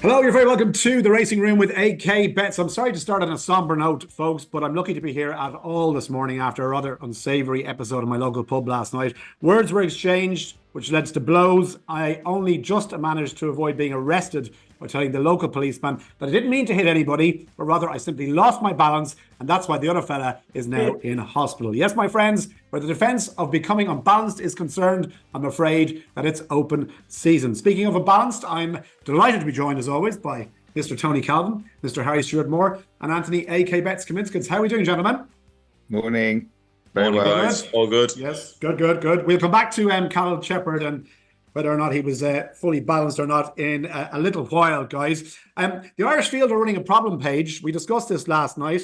Hello, you're very welcome to the Racing Room with AK Bets. I'm sorry to start on a somber note, folks, but I'm lucky to be here at all this morning after a rather unsavoury episode of my local pub last night. Words were exchanged, which led to blows. I only just managed to avoid being arrested by telling the local policeman that I didn't mean to hit anybody, but rather I simply lost my balance, and that's why the other fella is now in hospital. Yes, my friends, where the defence of becoming unbalanced is concerned, I'm afraid that it's open season. Speaking of unbalanced, I'm delighted to be joined as always by Mr. Tony Calvin, Mr. Harry Stewart Moore, and Anthony AK Betts Kaminskis. How are we doing, gentlemen? Morning. Very well, guys. All good. Yes, good. We'll come back to Callum Shepard and whether or not he was fully balanced or not in a little while, guys. The Irish Field are running a problem page. We discussed this last night.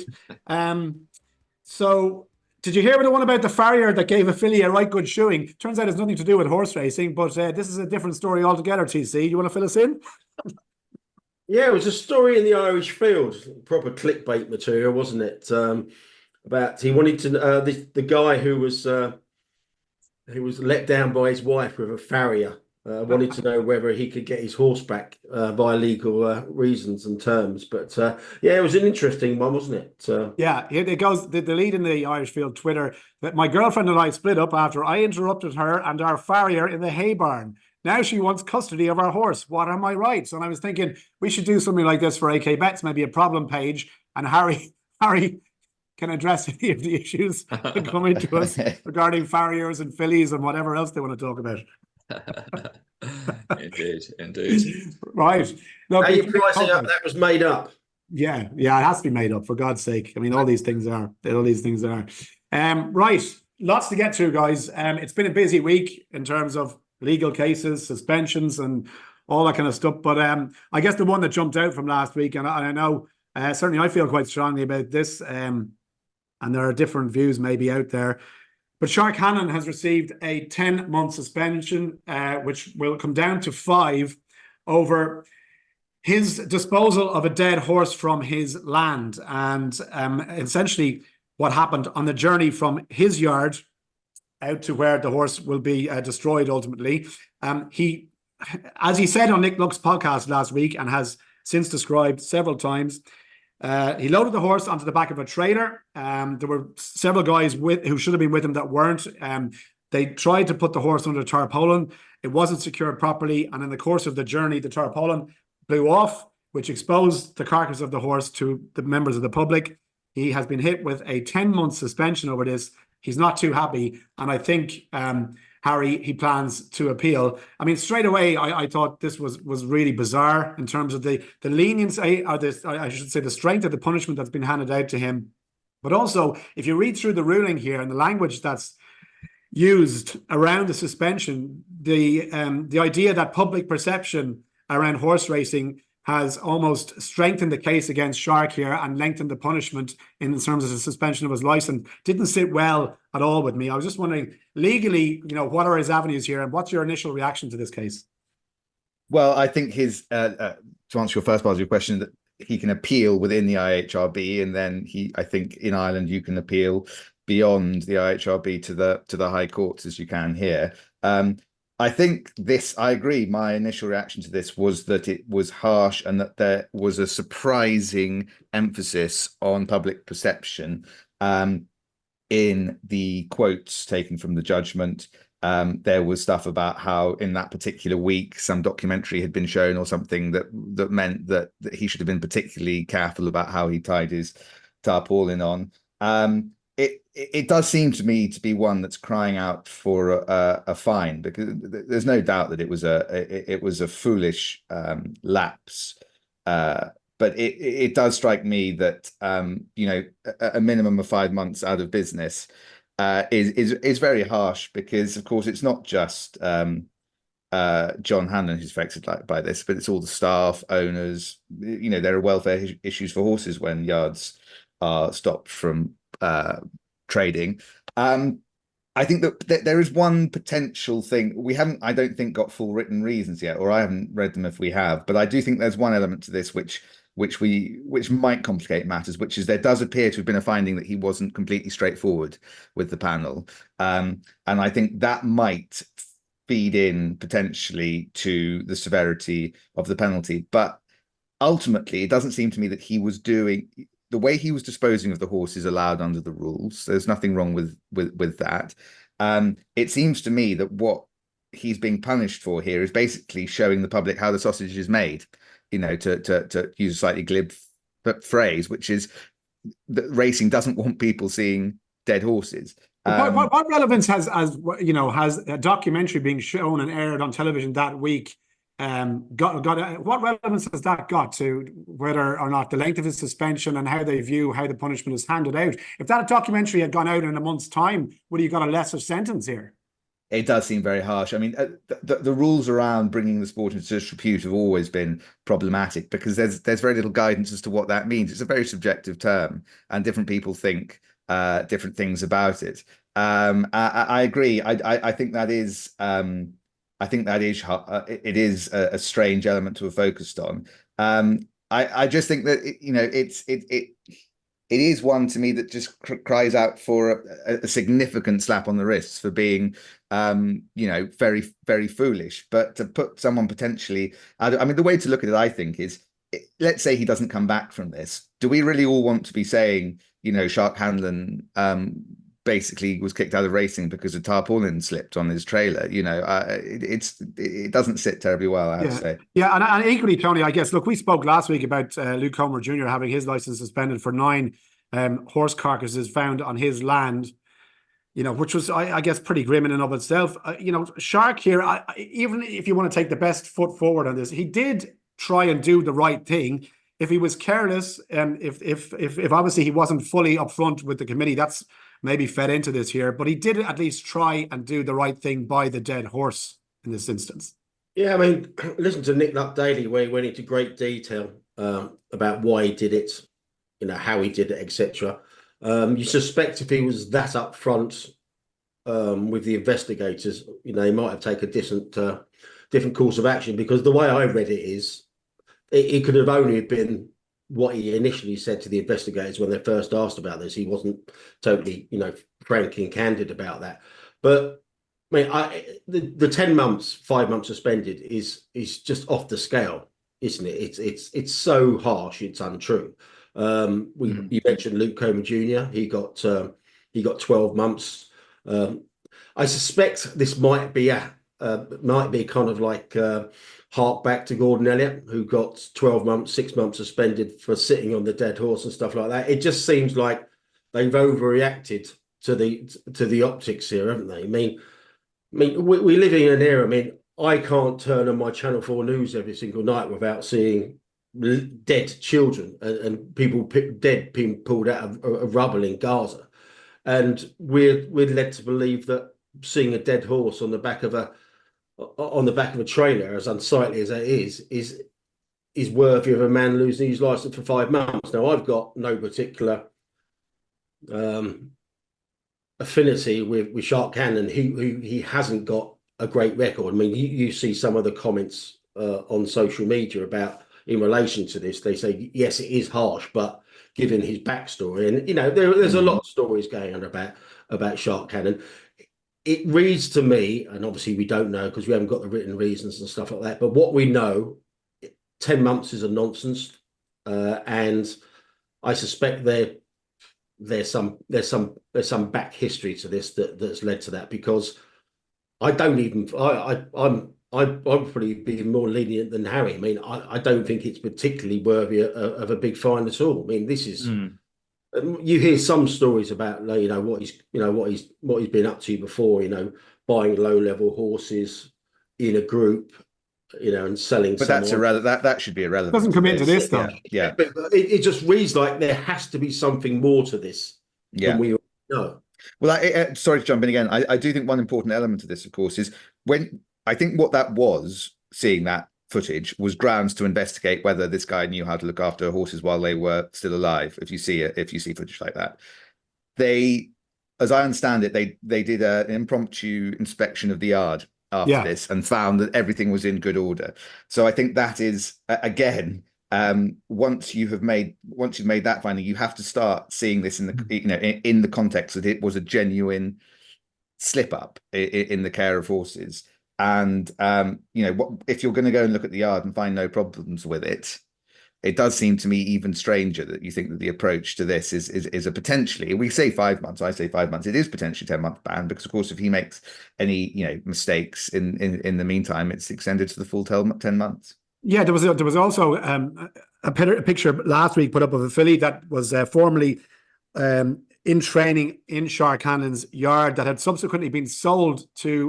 So did you hear the one about the farrier that gave a filly a right good shoeing? Turns out it's nothing to do with horse racing, but this is a different story altogether, TC. You want to fill us in? Yeah, it was a story in the Irish Field, proper clickbait material, wasn't it? About he wanted to the guy who was let down by his wife with a farrier. Wanted to know whether he could get his horse back by legal reasons and terms. But yeah, it was an interesting one, wasn't it? Yeah, here it goes. The lead in the Irish Field Twitter that my girlfriend and I split up after I interrupted her and our farrier in the hay barn. Now she wants custody of our horse. What are my rights? And I was thinking we should do something like this for AK Bets, maybe a problem page, and Harry can address any of the issues that come into us regarding farriers and fillies and whatever else they want to talk about. Indeed. Right. Look, how are you pricing up that was made up? Yeah, it has to be made up, for God's sake. I mean, all these things are. Right. Lots to get through, guys. It's been a busy week in terms of legal cases, suspensions, and all that kind of stuff. But I guess the one that jumped out from last week, and I know certainly I feel quite strongly about this, and there are different views maybe out there. But Hanlon has received a 10-month suspension, which will come down to 5 over his disposal of a dead horse from his land. And essentially what happened on the journey from his yard out to where the horse will be destroyed ultimately. He, as he said on Nick Luck's podcast last week and has since described several times, he loaded the horse onto the back of a trailer. There were several guys who should have been with him that weren't. They tried to put the horse under tarpaulin. It wasn't secured properly. And in the course of the journey, the tarpaulin blew off, which exposed the carcass of the horse to the members of the public. He has been hit with a 10-month suspension over this. He's not too happy. And I think, Harry, he plans to appeal. I mean, straight away, I thought this was really bizarre in terms of the leniency, or I should say the strength of the punishment that's been handed out to him. But also, if you read through the ruling here and the language that's used around the suspension, the idea that public perception around horse racing has almost strengthened the case against Shark here and lengthened the punishment in terms of the suspension of his license didn't sit well at all with me. I was just wondering, legally, what are his avenues here, and what's your initial reaction to this case? Well, I think his to answer your first part of your question, that he can appeal within the IHRB, and then I think in Ireland you can appeal beyond the IHRB to the High Courts, as you can here. I think I agree. My initial reaction to this was that it was harsh and that there was a surprising emphasis on public perception in the quotes taken from the judgment. There was stuff about how in that particular week some documentary had been shown or something that meant that he should have been particularly careful about how he tied his tarpaulin on. It does seem to me to be one that's crying out for a fine, because there's no doubt that it was a foolish lapse. But it does strike me that a minimum of 5 months out of business is very harsh, because of course it's not just John Hanlon who's affected by this, but it's all the staff, owners. There are welfare issues for horses when yards are stopped from trading. I think that there is one potential thing. We haven't, I don't think, got full written reasons yet, or I haven't read them if we have, but I do think there's one element to this which might complicate matters, which is there does appear to have been a finding that he wasn't completely straightforward with the panel. And I think that might feed in potentially to the severity of the penalty. But ultimately, it doesn't seem to me that he was doing the way he was disposing of the horses allowed under the rules. There's nothing wrong with that. It seems to me that what he's being punished for here is basically showing the public how the sausage is made. To use a slightly glib phrase, which is that racing doesn't want people seeing dead horses. What relevance has a documentary being shown and aired on television that week? What relevance has that got to whether or not the length of his suspension and how they view how the punishment is handed out? If that documentary had gone out in a month's time, would he have got a lesser sentence here? It does seem very harsh. I mean, the rules around bringing the sport into disrepute have always been problematic because there's very little guidance as to what that means. It's a very subjective term, and different people think different things about it. I agree. I think that is. I think that is it is a strange element to have focused on. I just think that it is one to me that just cries out for a significant slap on the wrists for being, very, very foolish. But to put someone potentially, I mean, the way to look at it, I think, is let's say he doesn't come back from this. Do we really all want to be saying, Shark Hanlon basically was kicked out of racing because a tarpaulin slipped on his trailer? It doesn't sit terribly well, I have to say. Yeah, and equally, Tony, I guess, look, we spoke last week about Luke Homer Jr. having his license suspended for 9 horse carcasses found on his land, which was, I guess, pretty grim in and of itself. Shark here, even if you want to take the best foot forward on this, he did try and do the right thing. If he was careless, if obviously he wasn't fully upfront with the committee, that's maybe fed into this here, but he did at least try and do the right thing by the dead horse in this instance. Yeah, I mean, listen to Nick Luck Daily where he went into great detail about why he did it, how he did it, etc. You suspect if he was that upfront with the investigators, he might have taken a different course of action, because the way I read it is it could have only been what he initially said to the investigators when they first asked about this. He wasn't totally, frank and candid about that. But I mean, the 10 months, 5 months suspended is just off the scale, isn't it? It's so harsh, it's untrue. You mentioned Luke Comer Jr. He got 12 months. I suspect this might be kind of like hark back to Gordon Elliott, who got 12 months, 6 months suspended for sitting on the dead horse and stuff like that. It just seems like they've overreacted to the optics here, haven't they? I mean, we're living in an era. I mean, I can't turn on my Channel 4 news every single night without seeing dead children and people dead being pulled out of rubble in Gaza, and we're led to believe that seeing a dead horse on the back of a trailer, as unsightly as that is worthy of a man losing his license for 5 months. Now, I've got no particular affinity with Shark Hanlon. He hasn't got a great record. I mean, you see some of the comments on social media about in relation to this. They say, yes, it is harsh, but given his backstory, and there's a lot of stories going on about Shark Hanlon. It reads to me, and obviously we don't know because we haven't got the written reasons and stuff like that, but what we know, 10 months is a nonsense, and I suspect there's some back history to this that's led to that, because I'd probably be more lenient than Harry. I mean, I don't think it's particularly worthy of a big fine at all. I mean, this is. You hear some stories about what he's been up to before, buying low-level horses in a group, and selling. But that's irrelevant. That should be irrelevant. Doesn't come into this though. Yeah. But it just reads like there has to be something more to this than we know. Well, sorry to jump in again. I do think one important element of this, of course, is when I think what that was, seeing that footage, was grounds to investigate whether this guy knew how to look after horses while they were still alive. If you see footage like that, they, as I understand it, they did an impromptu inspection of the yard after this and found that everything was in good order. So I think that is, again, once you've made that finding, you have to start seeing this in the in the context that it was a genuine slip up in the care of horses. And if you're going to go and look at the yard and find no problems with it, it does seem to me even stranger that you think that the approach to this is a potentially, we say 5 months, I say 5 months, it is potentially 10-month ban, because of course if he makes any mistakes in the meantime, it's extended to the full 10 months. Yeah, there was also a picture last week put up of a filly that was formerly in training in Shark Hanlon's yard that had subsequently been sold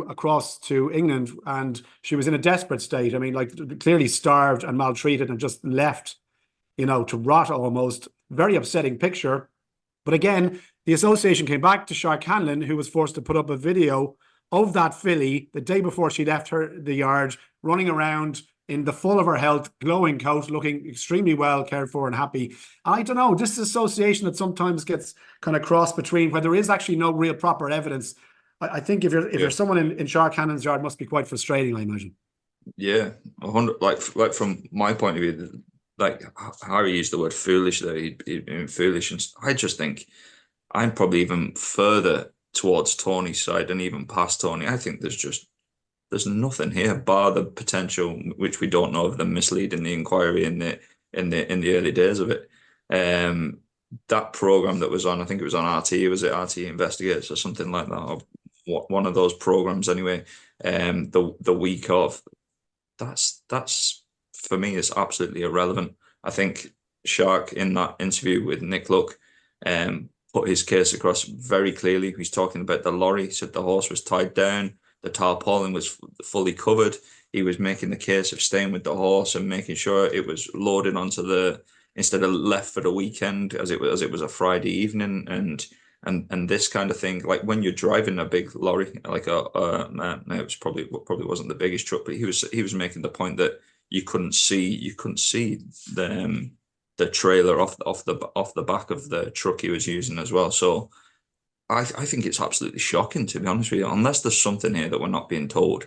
across to England, and she was in a desperate state. I mean, like clearly starved and maltreated and just left, to rot almost. Very upsetting picture. But again, the association came back to Shark Hanlon, who was forced to put up a video of that filly the day before she left the yard, running around in the full of her health, glowing coat, looking extremely well cared for and happy. I don't know, this association that sometimes gets kind of crossed between where there is actually no real proper evidence. I think if you're someone in Shark Hannon's yard, it must be quite frustrating, I imagine. Yeah, 100. Like from my point of view, like Harry used the word foolish there. He'd been foolish, and I just think I'm probably even further towards Tony's side and even past Tony. I think there's nothing here bar the potential, which we don't know, of them misleading the inquiry in the early days of it. That program that was on, I think it was on RT, was it RT Investigates or something like that, or one of those programs anyway. The week of, that's for me is absolutely irrelevant. I think Shark in that interview with Nick Luck put his case across very clearly. He's talking about the lorry. He said the horse was tied down, the tarpaulin was fully covered. He was making the case of staying with the horse and making sure it was loaded onto instead of left for the weekend, as it was a Friday evening, and this kind of thing. Like when you're driving a big lorry, like it was probably wasn't the biggest truck, but he was making the point that you couldn't see the trailer off the back of the truck he was using as well. So I think it's absolutely shocking, to be honest with you, unless there's something here that we're not being told.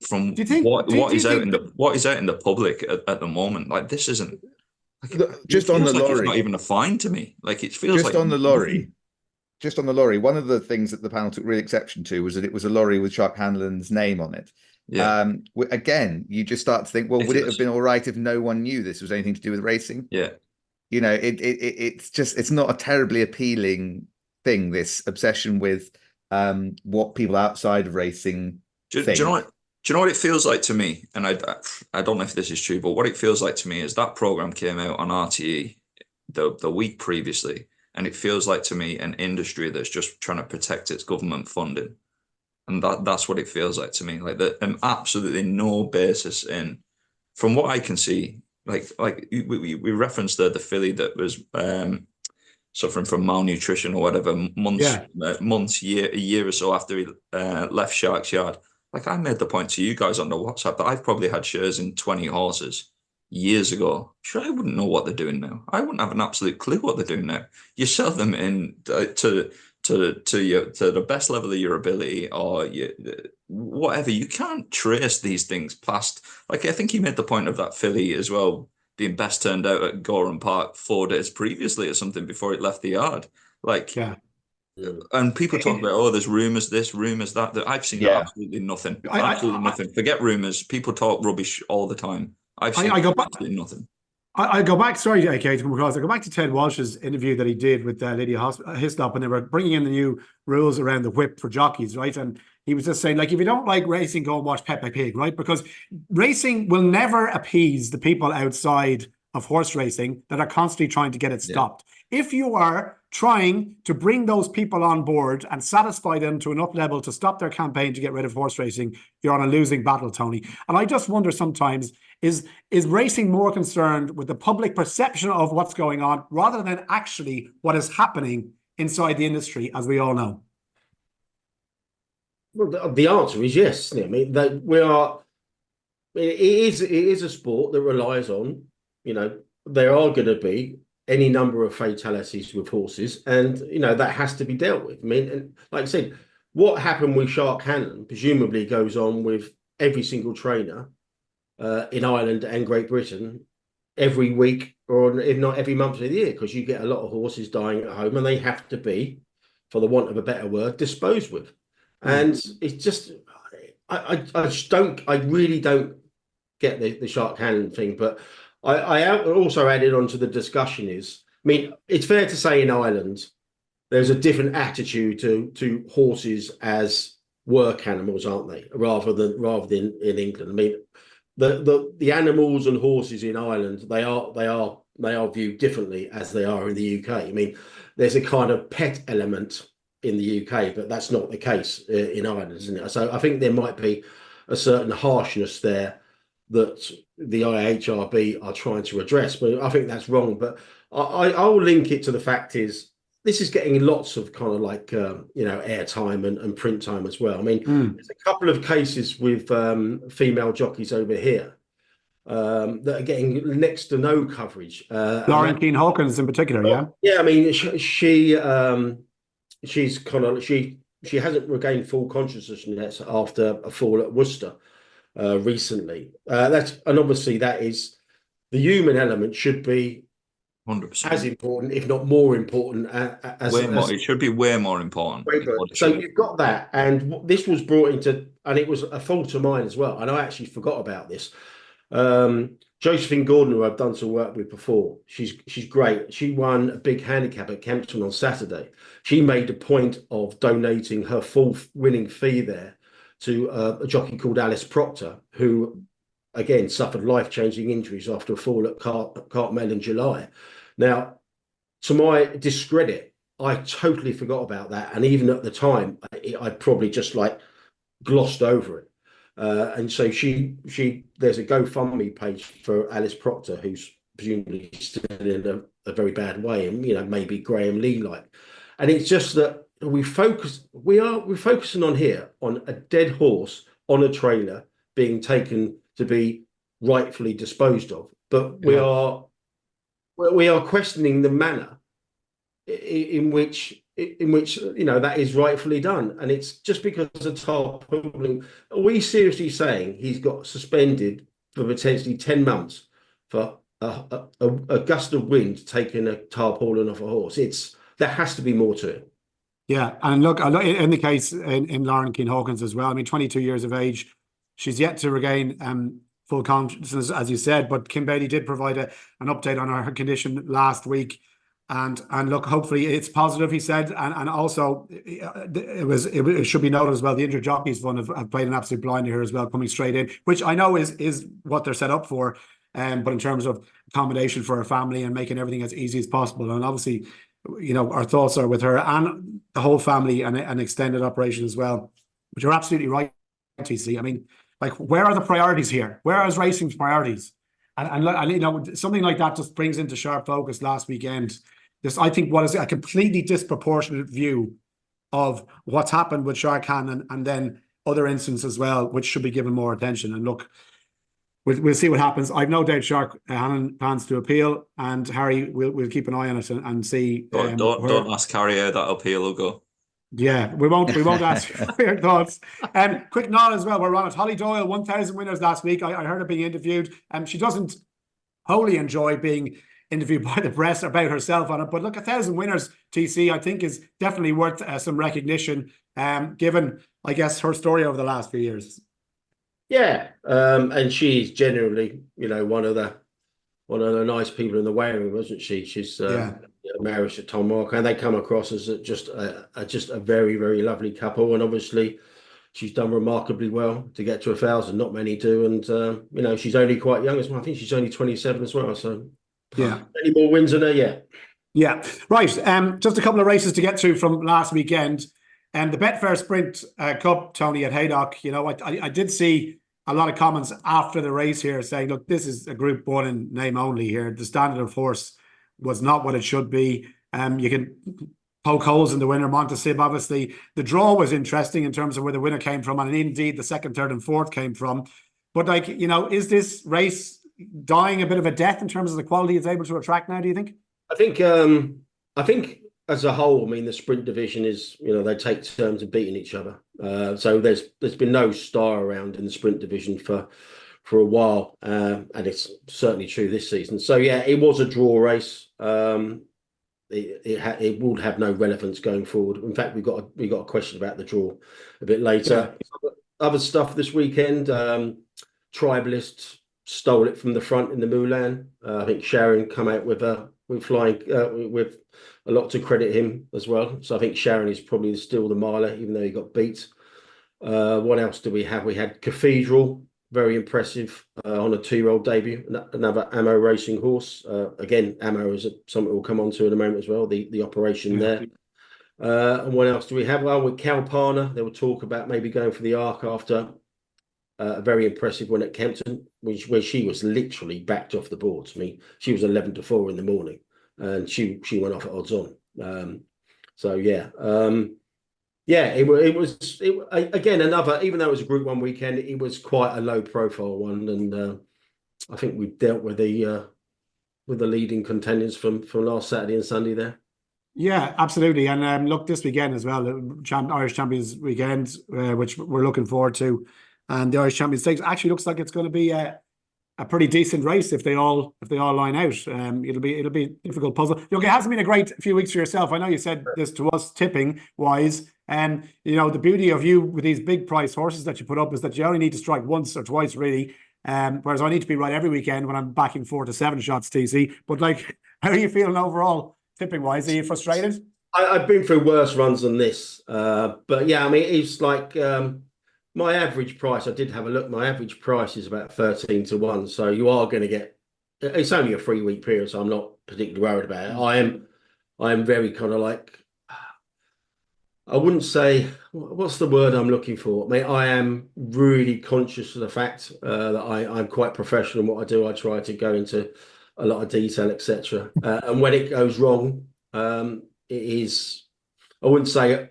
From what is out in the public at the moment, like this isn't. Like, just on the lorry, it's not even a fine to me. Like it feels just like on the lorry. Just on the lorry, one of the things that the panel took real exception to was that it was a lorry with Shark Hanlon's name on it. Yeah. Again, you just start to think, well, would it have been all right if no one knew this was anything to do with racing? Yeah. It's not a terribly appealing thing, this obsession with what people outside of racing think. Do you know what it feels like to me? And I don't know if this is true, but what it feels like to me is that program came out on RTE the week previously, and it feels like to me an industry that's just trying to protect its government funding, and that's what it feels like to me. Like that, absolutely no basis in, from what I can see. Like we referenced the filly that was suffering from malnutrition or whatever a year or so after he left Shark's yard. Like I made the point to you guys on the WhatsApp that I've probably had shares in 20 horses years ago. Sure, I wouldn't know what they're doing now. I wouldn't have an absolute clue what they're doing now. You sell them in to the best level of your ability, or whatever. You can't trace these things past. Like I think he made the point of that filly as well being best turned out at Gorham Park 4 days previously or something before it left the yard. Like. Yeah. And people talk about, there's rumours this, rumours that. I've seen absolutely nothing. Absolutely nothing. Forget rumours. People talk rubbish all the time. I've seen absolutely nothing. I go back, sorry, AK, to come across. I go back to Ted Walsh's interview that he did with Lydia Hislop when they were bringing in the new rules around the whip for jockeys, right? And he was just saying, like, if you don't like racing, go and watch Peppa Pig, right? Because racing will never appease the people outside of horse racing that are constantly trying to get it stopped. If you are trying to bring those people on board and satisfy them to enough level to stop their campaign to get rid of horse racing, you're on a losing battle, Tony. And I just wonder sometimes, is racing more concerned with the public perception of what's going on rather than actually what is happening inside the industry, as we all know? Well, the answer is yes. I mean, it is a sport that relies on, there are going to be any number of fatalities with horses, and that has to be dealt with. I mean, and like I said, what happened with Shark Hanlon presumably goes on with every single trainer in Ireland and Great Britain every week, or if not every month of the year, because you get a lot of horses dying at home and they have to be, for the want of a better word, disposed with. And it's just, I really don't get the Shark Hanlon thing, but I also added on to the discussion is, I mean, it's fair to say in Ireland, there's a different attitude to horses as work animals, aren't they? Rather than in England. I mean, the animals and horses in Ireland, they are viewed differently as they are in the UK. I mean, there's a kind of pet element in the UK, but that's not the case in Ireland, isn't it? So I think there might be a certain harshness there that the IHRB are trying to address, but I think that's wrong. But I'll link it to the fact is this is getting lots of kind of like airtime and print time as well. I mean, there's a couple of cases with female jockeys over here that are getting next to no coverage. Lauren Keane Hawkins in particular, yeah. Yeah, I mean, she's kind of she hasn't regained full consciousness yet after a fall at Worcester recently. And obviously that is the human element should be 100%. as important, if not more important. It should be way more important. So you've got that, and this was brought into, and it was a fault of mine as well. And I actually forgot about this. Josephine Gordon, who I've done some work with before, she's great. She won a big handicap at Kempton on Saturday. She made a point of donating her full winning fee there to a jockey called Alice Proctor, who again suffered life-changing injuries after a fall at Cartmel in July. Now, to my discredit, I totally forgot about that, and even at the time, I probably just like glossed over it. And so there's a GoFundMe page for Alice Proctor, who's presumably still in a very bad way, and maybe Graham Lee like. And it's just that we're focusing on here on a dead horse on a trailer being taken to be rightfully disposed of, but we are questioning the manner in which that is rightfully done. And it's just because of tarpaulin. Are we seriously saying he's got suspended for potentially 10 months for a gust of wind taking a tarpaulin off a horse? There has to be more to it. Yeah, and look, in the case in Lauren Keane Hawkins as well, I mean, 22 years of age, she's yet to regain full consciousness, as you said, but Kim Bailey did provide an update on her condition last week. And look, hopefully it's positive, he said. And also, it should be noted as well, the Injured Jockeys Fund have played an absolute blinder here as well, coming straight in, which I know is what they're set up for. But in terms of accommodation for her family and making everything as easy as possible. And obviously, our thoughts are with her and the whole family and an extended operation as well. But you're absolutely right, TC. I mean, like, where are the priorities here? Where are racing's priorities? And something like that just brings into sharp focus last weekend. I think what is a completely disproportionate view of what's happened with Shark Hanlon and then other instances as well, which should be given more attention. And look, we'll see what happens. I've no doubt Shark Hanlon plans to appeal, and Harry, we'll keep an eye on it and see. Don't ask Harry how that appeal will go. Yeah, we won't ask for your thoughts. Quick nod as well, we're on it. Holly Doyle, 1,000 winners last week. I heard her being interviewed. She doesn't wholly enjoy being interviewed by the press about herself on it, but look, 1,000 winners, TC, I think is definitely worth some recognition, given, I guess, her story over the last few years. Yeah, and she's generally, one of the nice people in the weighing room, wasn't she? She's married to Tom Walker, and they come across as just a very, very lovely couple. And obviously, she's done remarkably well to get to 1,000. Not many do, and she's only quite young as well. I think she's only 27 as well. So yeah, any more wins than her yet? Yeah, right. Just a couple of races to get through from last weekend, and the Betfair Sprint Cup, Tony, at Haydock. I did see a lot of comments after the race here saying, look, this is a Group 1 in name only here. The standard of horse was not what it should be. You can poke holes in the winner, Montesib. Obviously, the draw was interesting in terms of where the winner came from, and indeed the second, third, and fourth came from. But is this race dying a bit of a death in terms of the quality it's able to attract now, do you think? I think as a whole, I mean, the sprint division is, they take turns of beating each other. So there's been no star around in the sprint division for a while, and it's certainly true this season. So yeah, it was a draw race. It would have no relevance going forward. In fact, we got a question about the draw a bit later. Yeah. Other stuff this weekend, Tribalist stole it from the front in the Moulin. I think Sharon come out with flying with a lot to credit him as well. So I think Sharon is probably still the miler, even though he got beat. What else do we have? We had Cathedral, very impressive on a 2-year-old debut. Another Amo Racing horse. Again, Amo is something we'll come on to in a moment as well. The operation there. And what else do we have? Well, with Kalpana, there were talk about maybe going for the Arc after a very impressive one at Kempton, where she was literally backed off the boards. I mean, she was 11-4 in the morning, and she went off at odds on. So yeah, it was again another. Even though it was a Group 1 weekend, it was quite a low profile one, and I think we've dealt with the leading contenders from last Saturday and Sunday there. Yeah, absolutely. And look, this weekend as well, Irish Champions weekend, which we're looking forward to, and the Irish Champions Stakes actually looks like it's going to be a pretty decent race if they all line out. It'll be a difficult puzzle. Look, it hasn't been a great few weeks for yourself. I know you said this to us tipping wise, and the beauty of you with these big price horses that you put up is that you only need to strike once or twice really. Whereas I need to be right every weekend when I'm backing 4 to 7 shots, TC. But like, how are you feeling overall? Tipping wise, are you frustrated? I've been through worse runs than this, but yeah, I mean, it's like my average price. I did have a look. My average price is about 13 to 1. So you are going to get. It's only a 3-week period, so I'm not particularly worried about it. I am very kind of like. I wouldn't say what's the word I'm looking for. I mean, I am really conscious of the fact that I'm quite professional in what I do. I try to go into a lot of detail, etc. And when it goes wrong, it is. I wouldn't say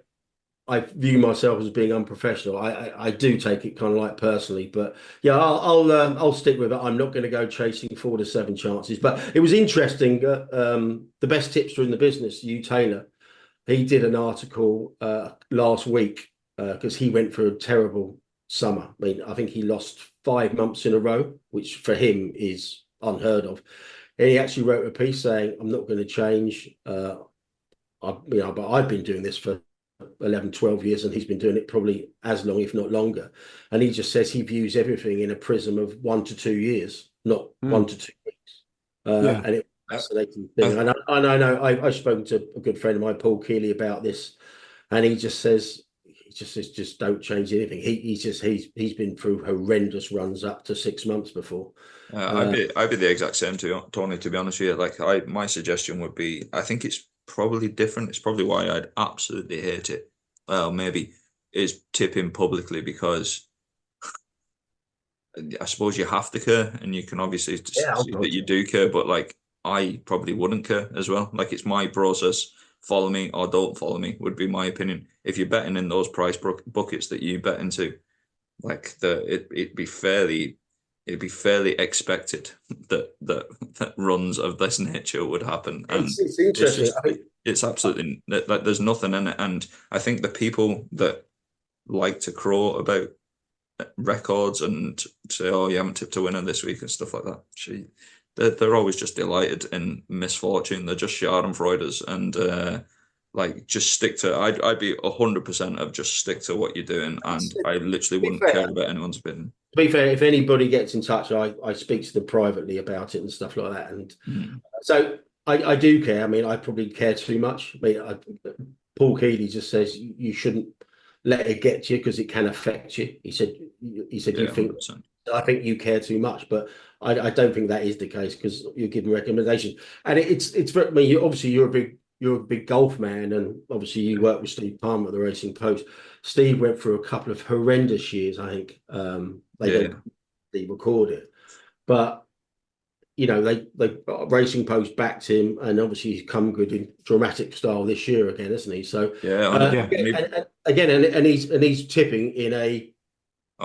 I view myself as being unprofessional. I do take it kind of like personally, but yeah, I'll stick with it. I'm not going to go chasing 4 to 7 chances. But it was interesting. The best tipster in the business, Hugh Taylor, he did an article last week because he went through a terrible summer. I mean, I think he lost 5 months in a row, which for him is unheard of. And he actually wrote a piece saying, "I'm not going to change. But I've been doing this for 11, 12 years, and he's been doing it probably as long, if not longer." And he just says he views everything in a prism of 1 to 2 years, not 1 to 2 weeks. And it's a fascinating thing. And I know I've spoken to a good friend of mine, Paul Keeley, about this, and he just says, just don't change anything. He's been through horrendous runs up to 6 months before. I'd be the exact same too, Tony, to be honest with you. Like my suggestion would be, I think it's probably different. It's probably why I'd absolutely hate it. Well, maybe is tipping publicly, because I suppose you have to care, and you can obviously see that you do care, but like I probably wouldn't care as well. Like, it's my process. Follow me or don't follow me would be my opinion. If you're betting in those price buckets that you bet into, like it'd be fairly expected that runs of this nature would happen. And it's interesting. It's absolutely like there's nothing in it. And I think the people that like to crow about records and say, "Oh, you haven't tipped a winner this week" and stuff like that, they're always just delighted in misfortune. They're just schadenfreuders, and like, just stick to. I'd be 100% of just stick to what you're doing, and I literally wouldn't care about anyone's opinion. To be fair, if anybody gets in touch, I speak to them privately about it and stuff like that. And so I do care. I mean, I probably care too much. I mean, Paul Keeley just says you shouldn't let it get to you because it can affect you. He said Yeah, you think 100%. I think you care too much, but I don't think that is the case, because you're giving recommendations. And it's I mean, obviously you're a big golf man, and obviously you work with Steve Palmer at the Racing Post. Steve went through a couple of horrendous years, I think. They recorded, but they Racing Post backed him, and obviously he's come good in dramatic style this year again, isn't he? So and he's tipping in a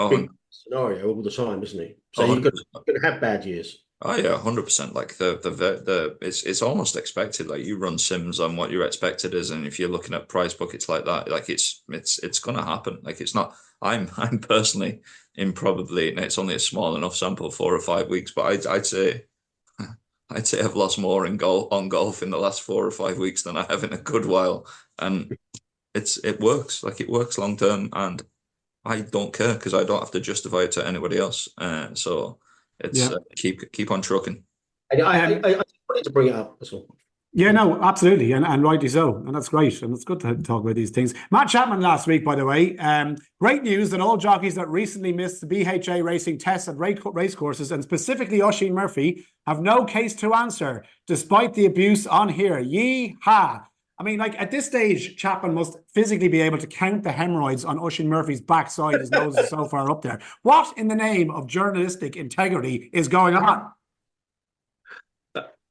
big scenario all the time, isn't he? So you're going to have bad years. Oh yeah, 100%. Like it's almost expected. Like, you run sims on what your expected is, and if you're looking at price buckets like that, like it's going to happen. Like, it's not. I'm personally in probably, and it's only a small enough sample, 4 or 5 weeks, but I'd say I've lost more on golf in the last 4 or 5 weeks than I have in a good while, and it works. Like, it works long term, and I don't care because I don't have to justify it to anybody else. So It's keep on trucking. I wanted to bring it up. That's all. Yeah, no, absolutely, and rightly so, and that's great, and it's good to talk about these things. Matt Chapman last week, by the way, great news that all jockeys that recently missed the BHA racing tests at race courses, and specifically Oisin Murphy, have no case to answer, despite the abuse on here. Yee-ha! I mean, like, at this stage, Chapman must physically be able to count the hemorrhoids on Oisin Murphy's backside. His nose is so far up there. What in the name of journalistic integrity is going on?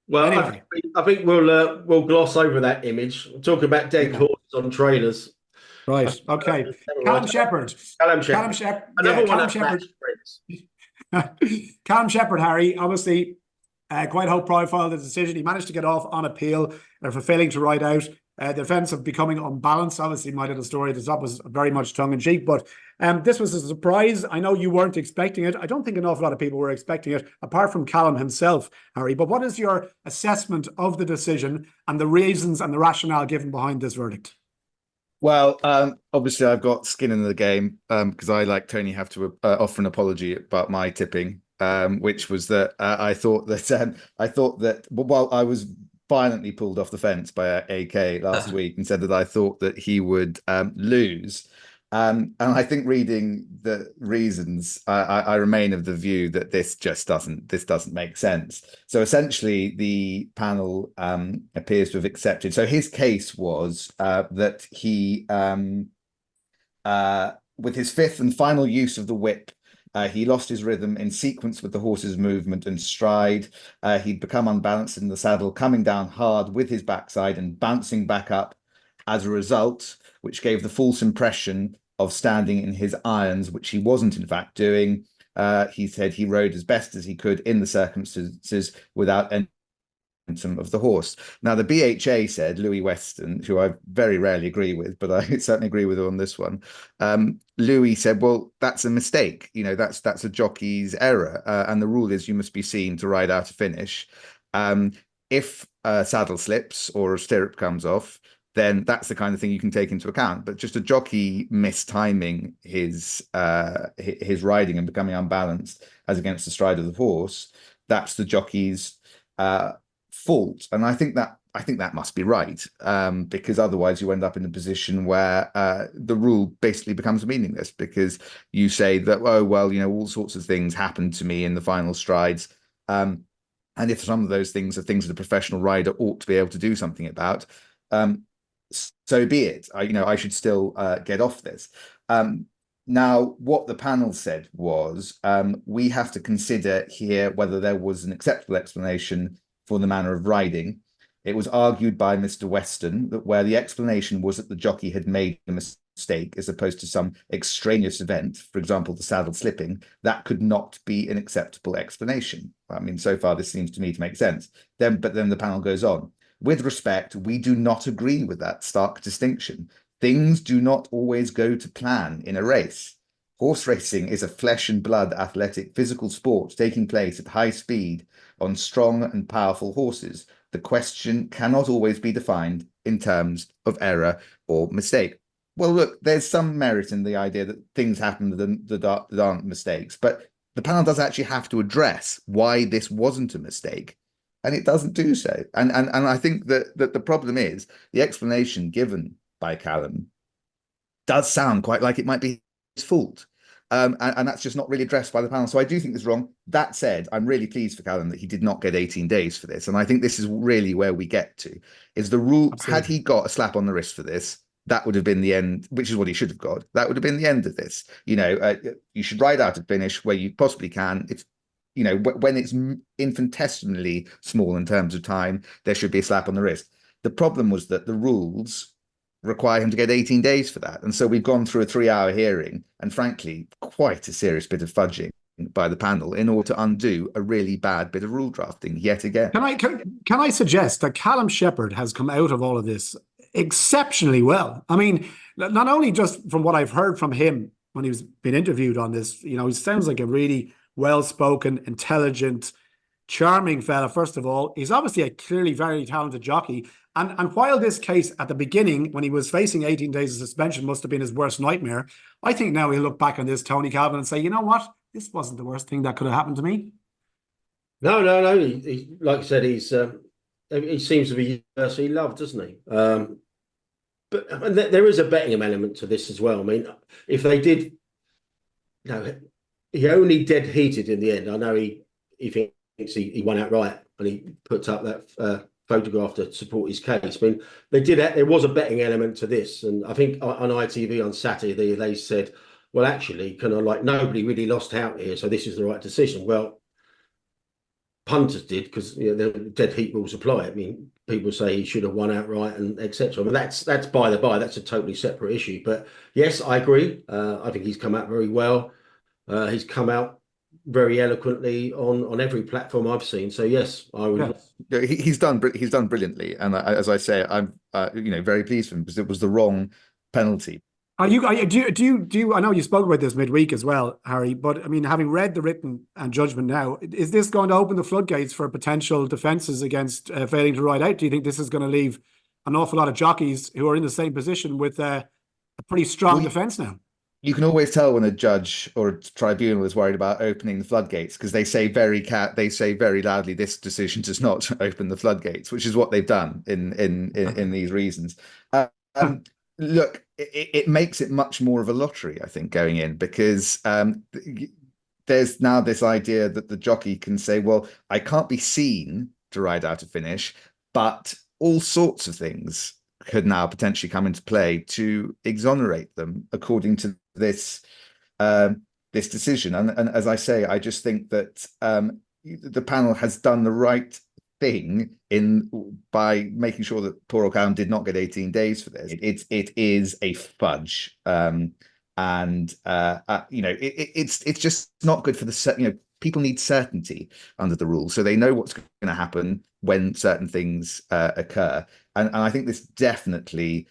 Well, Anyway. I think we'll gloss over that image. We'll talk about dead horses on trailers. Right. Okay. Callum Shepard. Callum Shepherd. Another one. Callum Shepard, Harry, obviously quite high profile, the decision. He managed to get off on appeal for failing to ride out. The defence of becoming unbalanced. Obviously, my little story at the top was very much tongue-in-cheek, but this was a surprise. I know you weren't expecting it. I don't think an awful lot of people were expecting it, apart from Callum himself, Harry. But what is your assessment of the decision and the reasons and the rationale given behind this verdict? Well, obviously, I've got skin in the game because I, like Tony, have to offer an apology about my tipping, which was that I thought that while I was violently pulled off the fence by AK last week and said that I thought that he would lose. And I think reading the reasons, I remain of the view that this doesn't make sense. So essentially, the panel appears to have accepted. So his case was that he, with his fifth and final use of the whip, he lost his rhythm in sequence with the horse's movement and stride. He'd become unbalanced in the saddle, coming down hard with his backside and bouncing back up as a result, which gave the false impression of standing in his irons, which he wasn't in fact doing. He said he rode as best as he could in the circumstances without any symptom of the horse. Now, the BHA said, Louis Weston, who I very rarely agree with, but I certainly agree with on this one. Louis said, well, that's a mistake. You know, that's a jockey's error. And the rule is you must be seen to ride out a finish. If a saddle slips or a stirrup comes off, then that's the kind of thing you can take into account. But just a jockey mistiming his riding and becoming unbalanced as against the stride of the horse, that's the jockey's fault. And I think that must be right, because otherwise you end up in a position where the rule basically becomes meaningless, because you say that, oh, well, you know, all sorts of things happened to me in the final strides. And if some of those things are things that a professional rider ought to be able to do something about, so be it. I should still get off this. Now, what the panel said was, we have to consider here whether there was an acceptable explanation for the manner of riding. It was argued by Mr. Weston that where the explanation was that the jockey had made a mistake as opposed to some extraneous event, for example, the saddle slipping, that could not be an acceptable explanation. I mean, so far this seems to me to make sense. But then the panel goes on. With respect, we do not agree with that stark distinction. Things do not always go to plan in a race. Horse racing is a flesh and blood athletic physical sport taking place at high speed on strong and powerful horses. The question cannot always be defined in terms of error or mistake. Well, look, there's some merit in the idea that things happen that aren't mistakes, but the panel does actually have to address why this wasn't a mistake. And it doesn't do so. And I think that the problem is the explanation given by Callum does sound quite like it might be his fault. And that's just not really addressed by the panel. So I do think it's wrong. That said, I'm really pleased for Callum that he did not get 18 days for this. And I think this is really where we get to, is the rule. Absolutely. Had he got a slap on the wrist for this, that would have been the end, which is what he should have got. That would have been the end of this. You know, you should ride out a finish where you possibly can. It's, you know, when it's infinitesimally small in terms of time, there should be a slap on the wrist. The problem was that the rules require him to get 18 days for that. And so we've gone through a 3-hour hearing and frankly, quite a serious bit of fudging by the panel in order to undo a really bad bit of rule drafting yet again. Can I suggest that Callum Shepard has come out of all of this exceptionally well? I mean, not only just from what I've heard from him when he's been interviewed on this, you know, he sounds like a really well-spoken, intelligent, charming fella, first of all. He's obviously a clearly very talented jockey. And while this case at the beginning, when he was facing 18 days of suspension, must have been his worst nightmare, I think now he'll look back on this, Tony Calvin, and say, you know what? This wasn't the worst thing that could have happened to me. No. He like I said, he seems to be universally loved, doesn't he? But there is a betting element to this as well. I mean, if they did, no, he only dead heated in the end. I know he thinks he won outright, and he puts up that photograph to support his case. I mean, there was a betting element to this, and I think on ITV on Saturday they said, well, actually, kind of like nobody really lost out here, so this is the right decision. Well, punters did, because the dead heat rules apply. I mean, people say he should have won outright and etc. But that's by the by. That's a totally separate issue. But yes, I agree. I think he's come out very well. He's come out very eloquently on every platform I've seen. So yes, I would. Yeah. He's done brilliantly, and as I say, I'm very pleased with him because it was the wrong penalty. Do you? I know you spoke about this midweek as well, Harry. But I mean, having read the written and judgment now, is this going to open the floodgates for potential defences against failing to ride out? Do you think this is going to leave an awful lot of jockeys who are in the same position with a pretty strong defence now? You can always tell when a judge or a tribunal is worried about opening the floodgates, because they say very loudly, this decision does not open the floodgates, which is what they've done in these reasons. Look, it makes it much more of a lottery, I think, going in, because there's now this idea that the jockey can say, well, I can't be seen to ride out a finish, but all sorts of things could now potentially come into play to exonerate them according to this decision. And as I say, I just think that the panel has done the right thing by making sure that poor old Callum did not get 18 days for this. It is a fudge, it's just not good for the people need certainty under the rules, so they know what's going to happen when certain things occur, and I think this definitely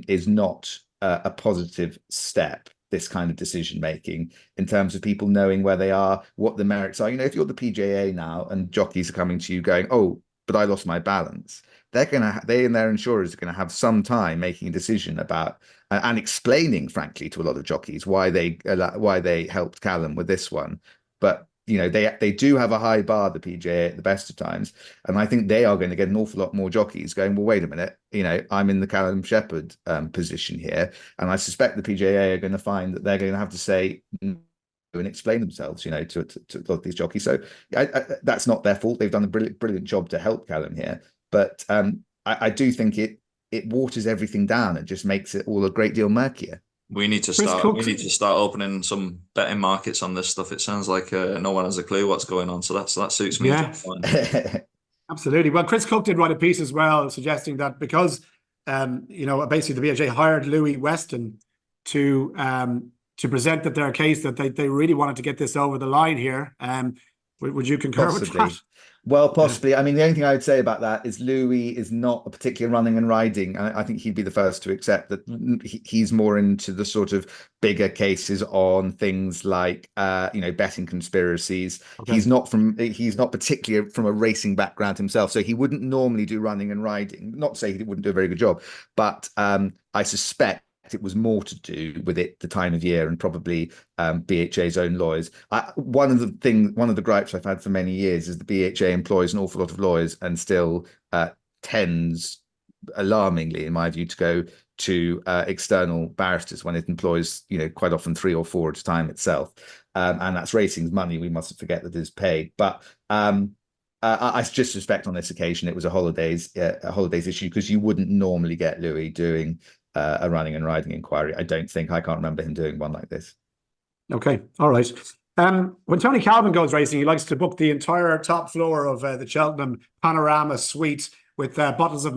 is not a positive step, this kind of decision making, in terms of people knowing where they are, what the merits are. If you're the PJA now and jockeys are coming to you going, oh, but I lost my balance, they and their insurers are going to have some time making a decision about and explaining, frankly, to a lot of jockeys why they helped Callum with this one. But they do have a high bar, the PJA, at the best of times, and I think they are going to get an awful lot more jockeys going, well, wait a minute, I'm in the Callum Shepard position here, and I suspect the PJA are going to find that they're going to have to say no and explain themselves, to a lot of these jockeys. So that's not their fault. They've done a brilliant job to help Callum here, but I do think it waters everything down and just makes it all a great deal murkier. We need to start opening some betting markets on this stuff. It sounds like no one has a clue what's going on, so that suits me. Yeah. Absolutely. Well, Chris Cook did write a piece as well, suggesting that because basically the BHA hired Louis Weston to present their case, that they really wanted to get this over the line here. Would you concur with that? Well, possibly. I mean, the only thing I would say about that is Louis is not a particular running and riding. I think he'd be the first to accept that he's more into the sort of bigger cases on things like, betting conspiracies. Okay. He's not particularly from a racing background himself, so he wouldn't normally do running and riding. Not to say he wouldn't do a very good job, but I suspect it was more to do with the time of year and probably BHA's own lawyers. One of the gripes I've had for many years is the BHA employs an awful lot of lawyers and still tends, alarmingly in my view, to go to external barristers when it employs quite often 3 or 4 at a time itself, and that's racing's money, we mustn't forget, that is paid. But I just suspect on this occasion it was a holidays issue, because you wouldn't normally get Louis doing a running and riding inquiry. I can't remember him doing one like this. Okay, all right. When Tony Calvin goes racing, he likes to book the entire top floor of the Cheltenham Panorama Suite with bottles of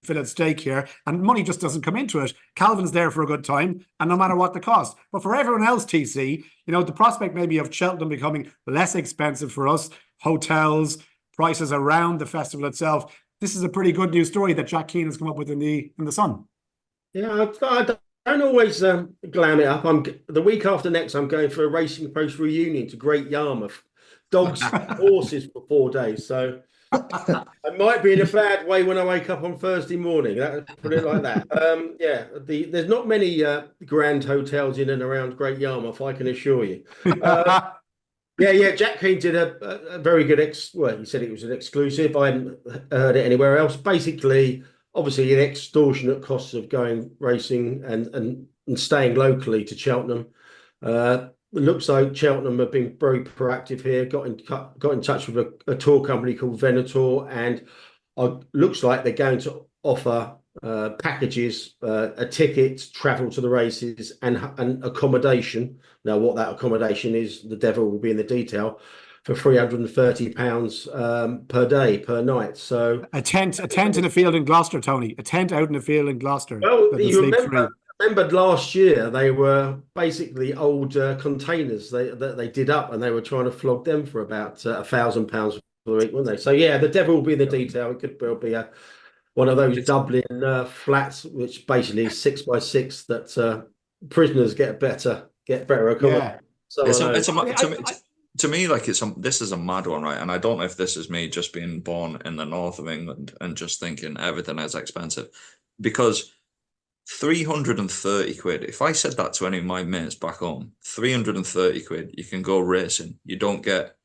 fillet steak here, and money just doesn't come into it. Calvin's there for a good time, and no matter what the cost. But for everyone else, TC, the prospect maybe of Cheltenham becoming less expensive for us, hotels, prices around the festival itself. This is a pretty good news story that Jack Keane has come up with in the Sun. Yeah, I don't always glam it up. The week after next, I'm going for a Racing Post reunion to Great Yarmouth. Dogs, horses for 4 days. So I might be in a bad way when I wake up on Thursday morning. Put it like that. There's not many grand hotels in and around Great Yarmouth, I can assure you. Yeah. Jack Keane did a very good well, he said it was an exclusive. I hadn't heard it anywhere else. Basically, obviously, an extortionate costs of going racing and staying locally to Cheltenham. It looks like Cheltenham have been very proactive here. Got in touch with a tour company called Venator, and looks like they're going to offer packages, a ticket, travel to the races, and accommodation. Now, what that accommodation is, the devil will be in the detail, for £330 per day, per night. So a tent in a field in Gloucester, Tony. A tent out in a field in Gloucester. Well, you remember last year they were basically old containers that they did up, and they were trying to flog them for about £1,000 for the week, weren't they? So yeah, the devil will be in the detail. It could well be one of those Dublin flats, which basically is 6x6 that prisoners get better accommodation. Yeah. To me, like this is a mad one, right? And I don't know if this is me just being born in the north of England and just thinking everything is expensive, because 330 quid. If I said that to any of my mates back home, 330 quid, you can go racing. You don't get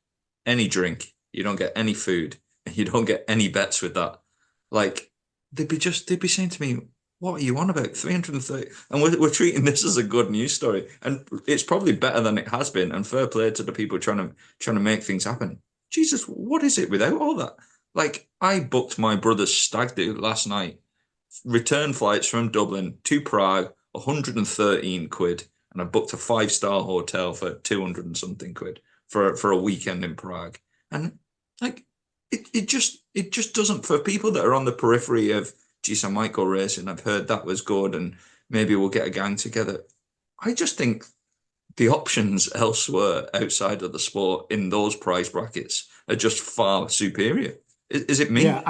any drink, you don't get any food, and you don't get any bets with that. Like they'd be saying to me, what are you on about? 330. And we're treating this as a good news story. And it's probably better than it has been. And fair play to the people trying to make things happen. Jesus, what is it without all that? Like, I booked my brother's stag do last night. Return flights from Dublin to Prague, 113 quid. And I booked a 5-star hotel for 200 and something quid for a weekend in Prague. And like, it just doesn't, for people that are on the periphery of, geez, I might go racing, I've heard that was good, and maybe we'll get a gang together. I just think the options elsewhere outside of the sport in those price brackets are just far superior. Is it me? Yeah,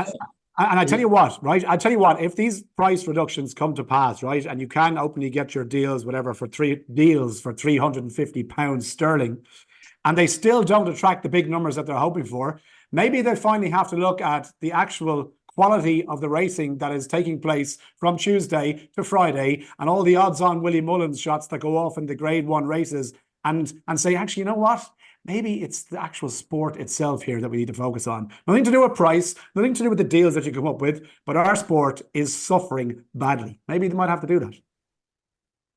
and I tell you what, right? I tell you what, if these price reductions come to pass, right, and you can openly get your deals, whatever, for £350 sterling, and they still don't attract the big numbers that they're hoping for, maybe they finally have to look at the actual quality of the racing that is taking place from Tuesday to Friday, and all the odds-on Willie Mullins shots that go off in the Grade 1 races, and say, actually, you know what? Maybe it's the actual sport itself here that we need to focus on. Nothing to do with price, nothing to do with the deals that you come up with, but our sport is suffering badly. Maybe they might have to do that.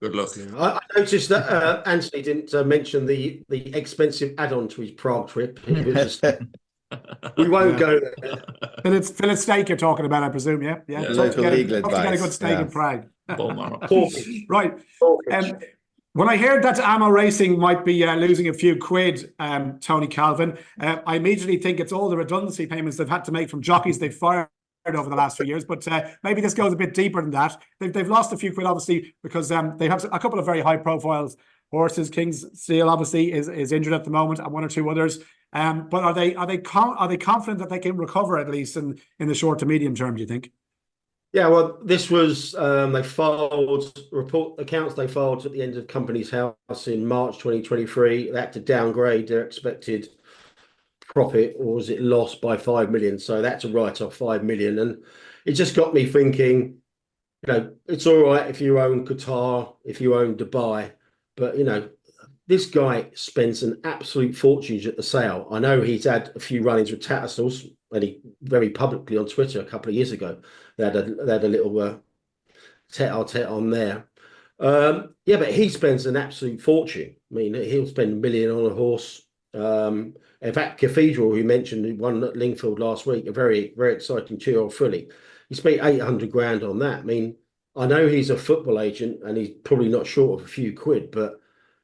Good luck. Yeah. I noticed that Anthony didn't mention the expensive add-on to his Prague trip. It was just, we won't go there. Fillet steak you're talking about, I presume, yeah? Yeah. Local legal advice. Get a good steak in Prague. Right. When I heard that Amo Racing might be losing a few quid, Tony Calvin, I immediately think it's all the redundancy payments they've had to make from jockeys they've fired over the last few years. But maybe this goes a bit deeper than that. They've lost a few quid, obviously, because they have a couple of very high profiles horses. King's Steel, obviously, is injured at the moment, and one or two others. But are they confident that they can recover at least in the short to medium term, do you think? Yeah, well, this was they filed accounts they filed at the end of Companies House in March 2023. They had to downgrade their expected profit, or was it loss, by 5 million. So that's a write-off, 5 million. And it just got me thinking, it's all right if you own Qatar, if you own Dubai, but this guy spends an absolute fortune at the sale. I know he's had a few run-ins with Tattersalls, and he very publicly on Twitter a couple of years ago, they had a little tete-a-tete on there. Yeah, but he spends an absolute fortune. I mean, he'll spend £1 million on a horse. In fact, Cathedral, who mentioned, who won at Lingfield last week, a very, very exciting 2-year-old filly, he spent 800 grand on that. I mean, I know he's a football agent and he's probably not short of a few quid, but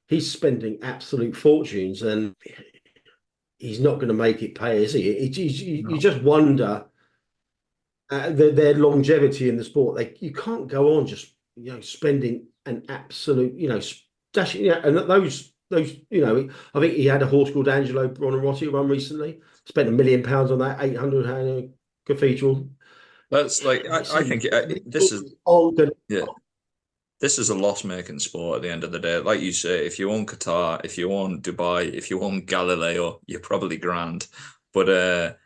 he's spending absolute fortunes, and he's not going to make it pay, is he? You just wonder their longevity in the sport. You can't go on just spending an absolute dashing. And those I think he had a horse called Angelo Buonarroti run recently. Spent £1 million on that 800 Cathedral. That's like I think this is This is a loss-making sport at the end of the day. Like you say, if you own Qatar, if you own Dubai, if you own Galileo, you're probably grand. But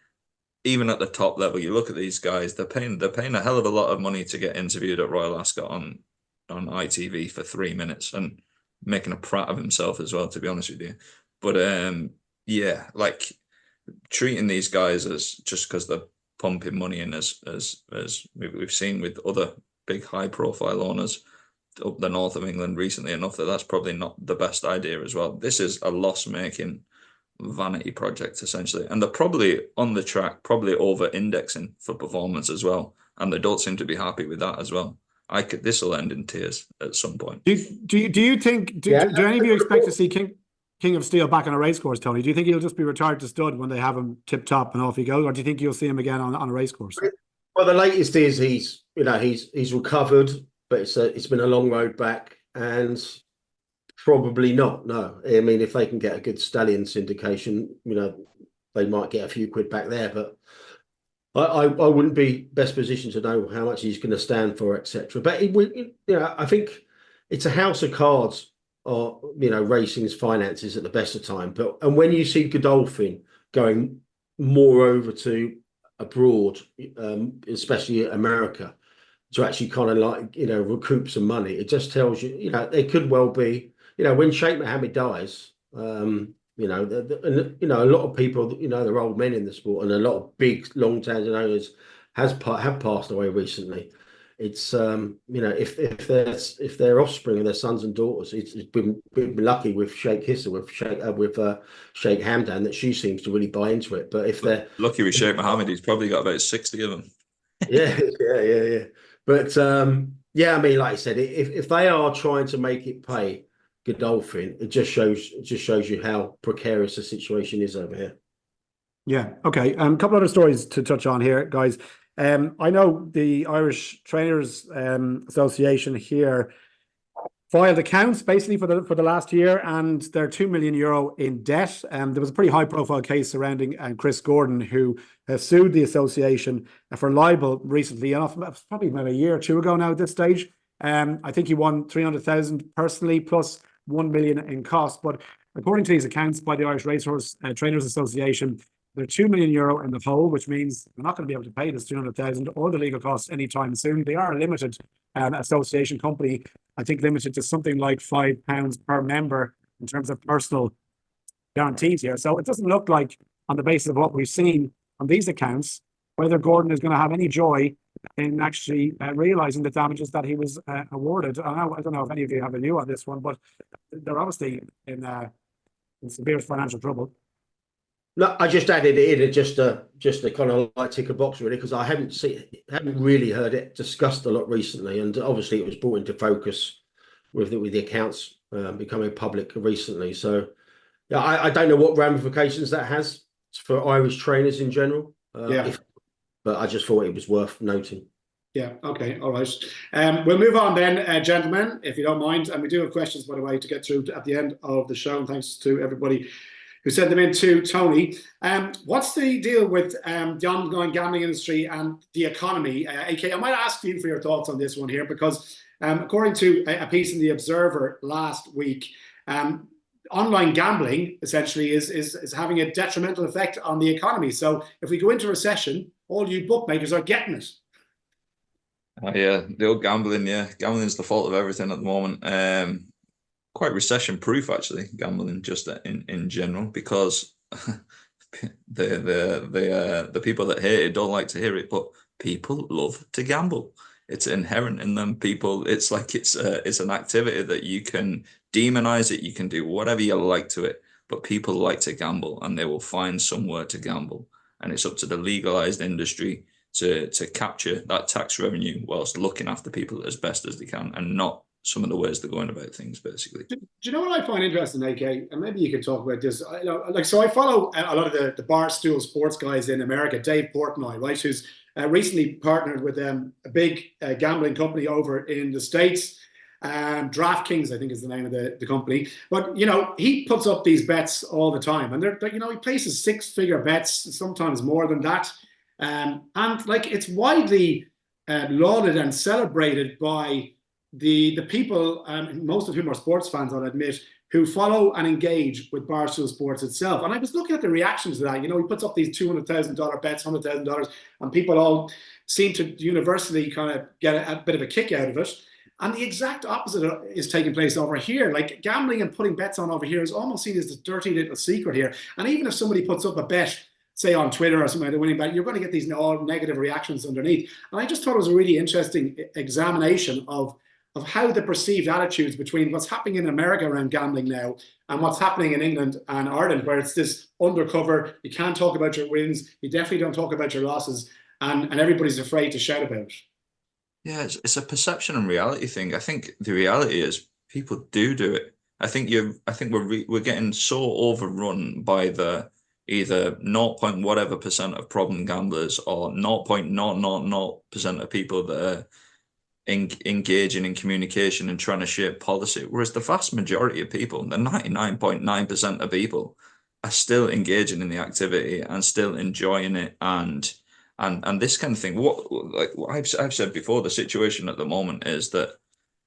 even at the top level, you look at these guys, they're paying a hell of a lot of money to get interviewed at Royal Ascot on ITV for 3 minutes, and making a prat of himself as well, to be honest with you. But Yeah, like treating these guys as just because they're pumping money in, as we've seen with other big high profile owners up the north of England recently enough, that's probably not the best idea as well. This is a loss making vanity project essentially, and they're probably on the track, probably over indexing for performance as well, and they don't seem to be happy with that as well. This will end in tears at some point. Do you think do any of you expect to see King of Steel back on a racecourse, Tony? Do you think he'll just be retired to stud when they have him tip top and off he goes, or do you think you'll see him again on a racecourse? Well, the latest is he's recovered, but it's been a long road back, and probably not. No, I mean, if they can get a good stallion syndication, they might get a few quid back there, but I wouldn't be best positioned to know how much he's going to stand for, etc. But I think it's a house of cards, or racing's finances at the best of time. And when you see Godolphin going more over to abroad, especially America, to actually kind of like recoup some money, it just tells you it could well be when Sheikh Mohammed dies. A lot of people, they're old men in the sport, and a lot of big long-standing owners have passed away recently. It's if their offspring and their sons and daughters, it's been lucky with Sheikh Hissa, with Sheikh Hamdan, that she seems to really buy into it. But if they're lucky with Sheikh Mohammed, he's probably got about 60 of them. Yeah. But I mean, like I said, if they are trying to make it pay Godolphin, it just shows you how precarious the situation is over here. Yeah. Okay. A couple other stories to touch on here, guys. I know the Irish Trainers Association here filed accounts basically for the last year, and they're €2 million in debt. There was a pretty high profile case surrounding Chris Gordon, who sued the association for libel recently, and probably about a year or two ago now at this stage. I think he won 300,000 personally, plus 1 million in costs. But according to these accounts by the Irish Racehorse Trainers Association, they're €2 million in the hole, which means they're not going to be able to pay this 300,000 or the legal costs anytime soon. They are a limited association company, I think limited to something like £5 per member in terms of personal guarantees here. So it doesn't look like, on the basis of what we've seen on these accounts, whether Gordon is going to have any joy in actually realising the damages that he was awarded. I don't know if any of you have a view on this one, but they're obviously in severe financial trouble. No, I just added it in just to kind of like tick a box really, because I haven't really heard it discussed a lot recently, and obviously it was brought into focus with the accounts becoming public recently. So yeah, I don't know what ramifications that has for Irish trainers in general. But I just thought it was worth noting. Yeah. Okay. All right. We'll move on then, gentlemen, if you don't mind. And we do have questions, by the way, to get through at the end of the show. And thanks to everybody who sent them in to Tony. What's the deal with the ongoing gambling industry and the economy? AK, I might ask you for your thoughts on this one here, because according to a piece in The Observer last week, online gambling essentially is having a detrimental effect on the economy. So if we go into recession, all you bookmakers are getting it. Yeah, the old gambling. Yeah, gambling is the fault of everything at the moment. Quite recession proof actually, gambling just in general, because the people that hate it don't like to hear it, but people love to gamble. It's inherent in them. People, it's like it's an activity that you can demonize it, you can do whatever you like to it, but people like to gamble, and they will find somewhere to gamble. And it's up to the legalized industry to capture that tax revenue whilst looking after people as best as they can, and not some of the ways they're going about things, basically. Do you know what I find interesting, AK? And maybe you could talk about this. So I follow a lot of the barstool sports guys in America, Dave Portnoy, right, who's recently partnered with a big gambling company over in the States. DraftKings, I think, is the name of the company. But he puts up these bets all the time, and they're he places six-figure bets, sometimes more than that. And it's widely lauded and celebrated by the people, most of whom are sports fans, I'll admit, who follow and engage with Barstool Sports itself. And I was looking at the reactions to that. He puts up these $200,000 bets, $100,000, and people all seem to universally kind of get a bit of a kick out of it. And the exact opposite is taking place over here. Like gambling and putting bets on over here is almost seen as this dirty little secret here. And even if somebody puts up a bet, say on Twitter or something, the winning bet, you're going to get these all negative reactions underneath. And I just thought it was a really interesting examination of how the perceived attitudes between what's happening in America around gambling now and what's happening in England and Ireland, where it's this undercover, you can't talk about your wins, you definitely don't talk about your losses, and everybody's afraid to shout about it. Yeah, it's a perception and reality thing. I think the reality is people do it. I think we're getting so overrun by the either 0. whatever percent of problem gamblers or 0.000% of people that are engaging in communication and trying to shape policy. Whereas the vast majority of people, the 99.9% of people, are still engaging in the activity and still enjoying it and this kind of thing. What I've said before, the situation at the moment is that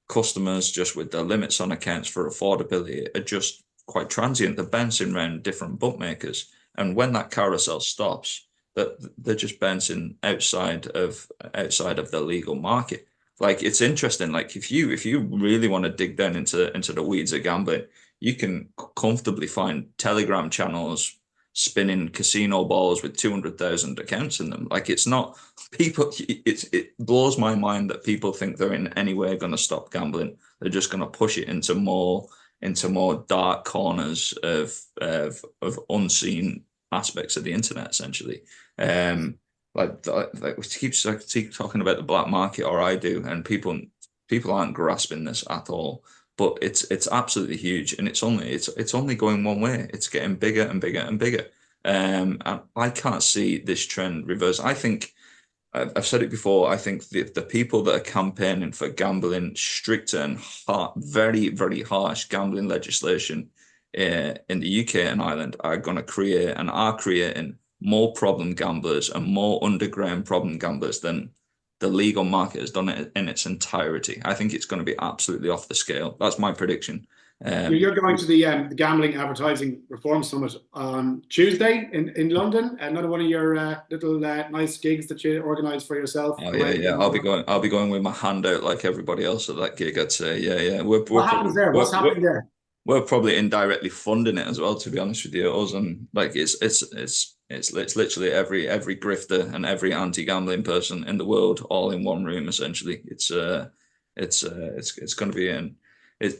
customers, just with the limits on accounts for affordability, are just quite transient. They're bouncing around different bookmakers, and when that carousel stops, that they're just bouncing outside of the legal market. Like, it's interesting. Like, if you really want to dig down into the weeds of gambling, you can comfortably find Telegram channels spinning casino balls with 200,000 accounts in them. Like, it's not people. It blows my mind that people think they're in any way going to stop gambling. They're just going to push it into more dark corners of unseen aspects of the internet, essentially. Like we keep talking about the black market, or I do, and people aren't grasping this at all. But it's absolutely huge, and it's only going one way. It's getting bigger and bigger and bigger. And I can't see this trend reverse. I think I've said it before. I think the people that are campaigning for gambling stricter and very, very harsh gambling legislation in the UK and Ireland are going to create and are creating more problem gamblers and more underground problem gamblers than the legal market has done it in its entirety. I think it's going to be absolutely off the scale. That's my prediction. You're going to the Gambling Advertising Reform Summit on Tuesday in London. Another one of your little nice gigs that you organised for yourself. Oh yeah. I'll be going with my hand out like everybody else at that gig, I'd say. Yeah. What happens there? What's happening there? We're probably indirectly funding it as well, to be honest with you. Us, and like it's literally every grifter and every anti-gambling person in the world all in one room, essentially. It's going to be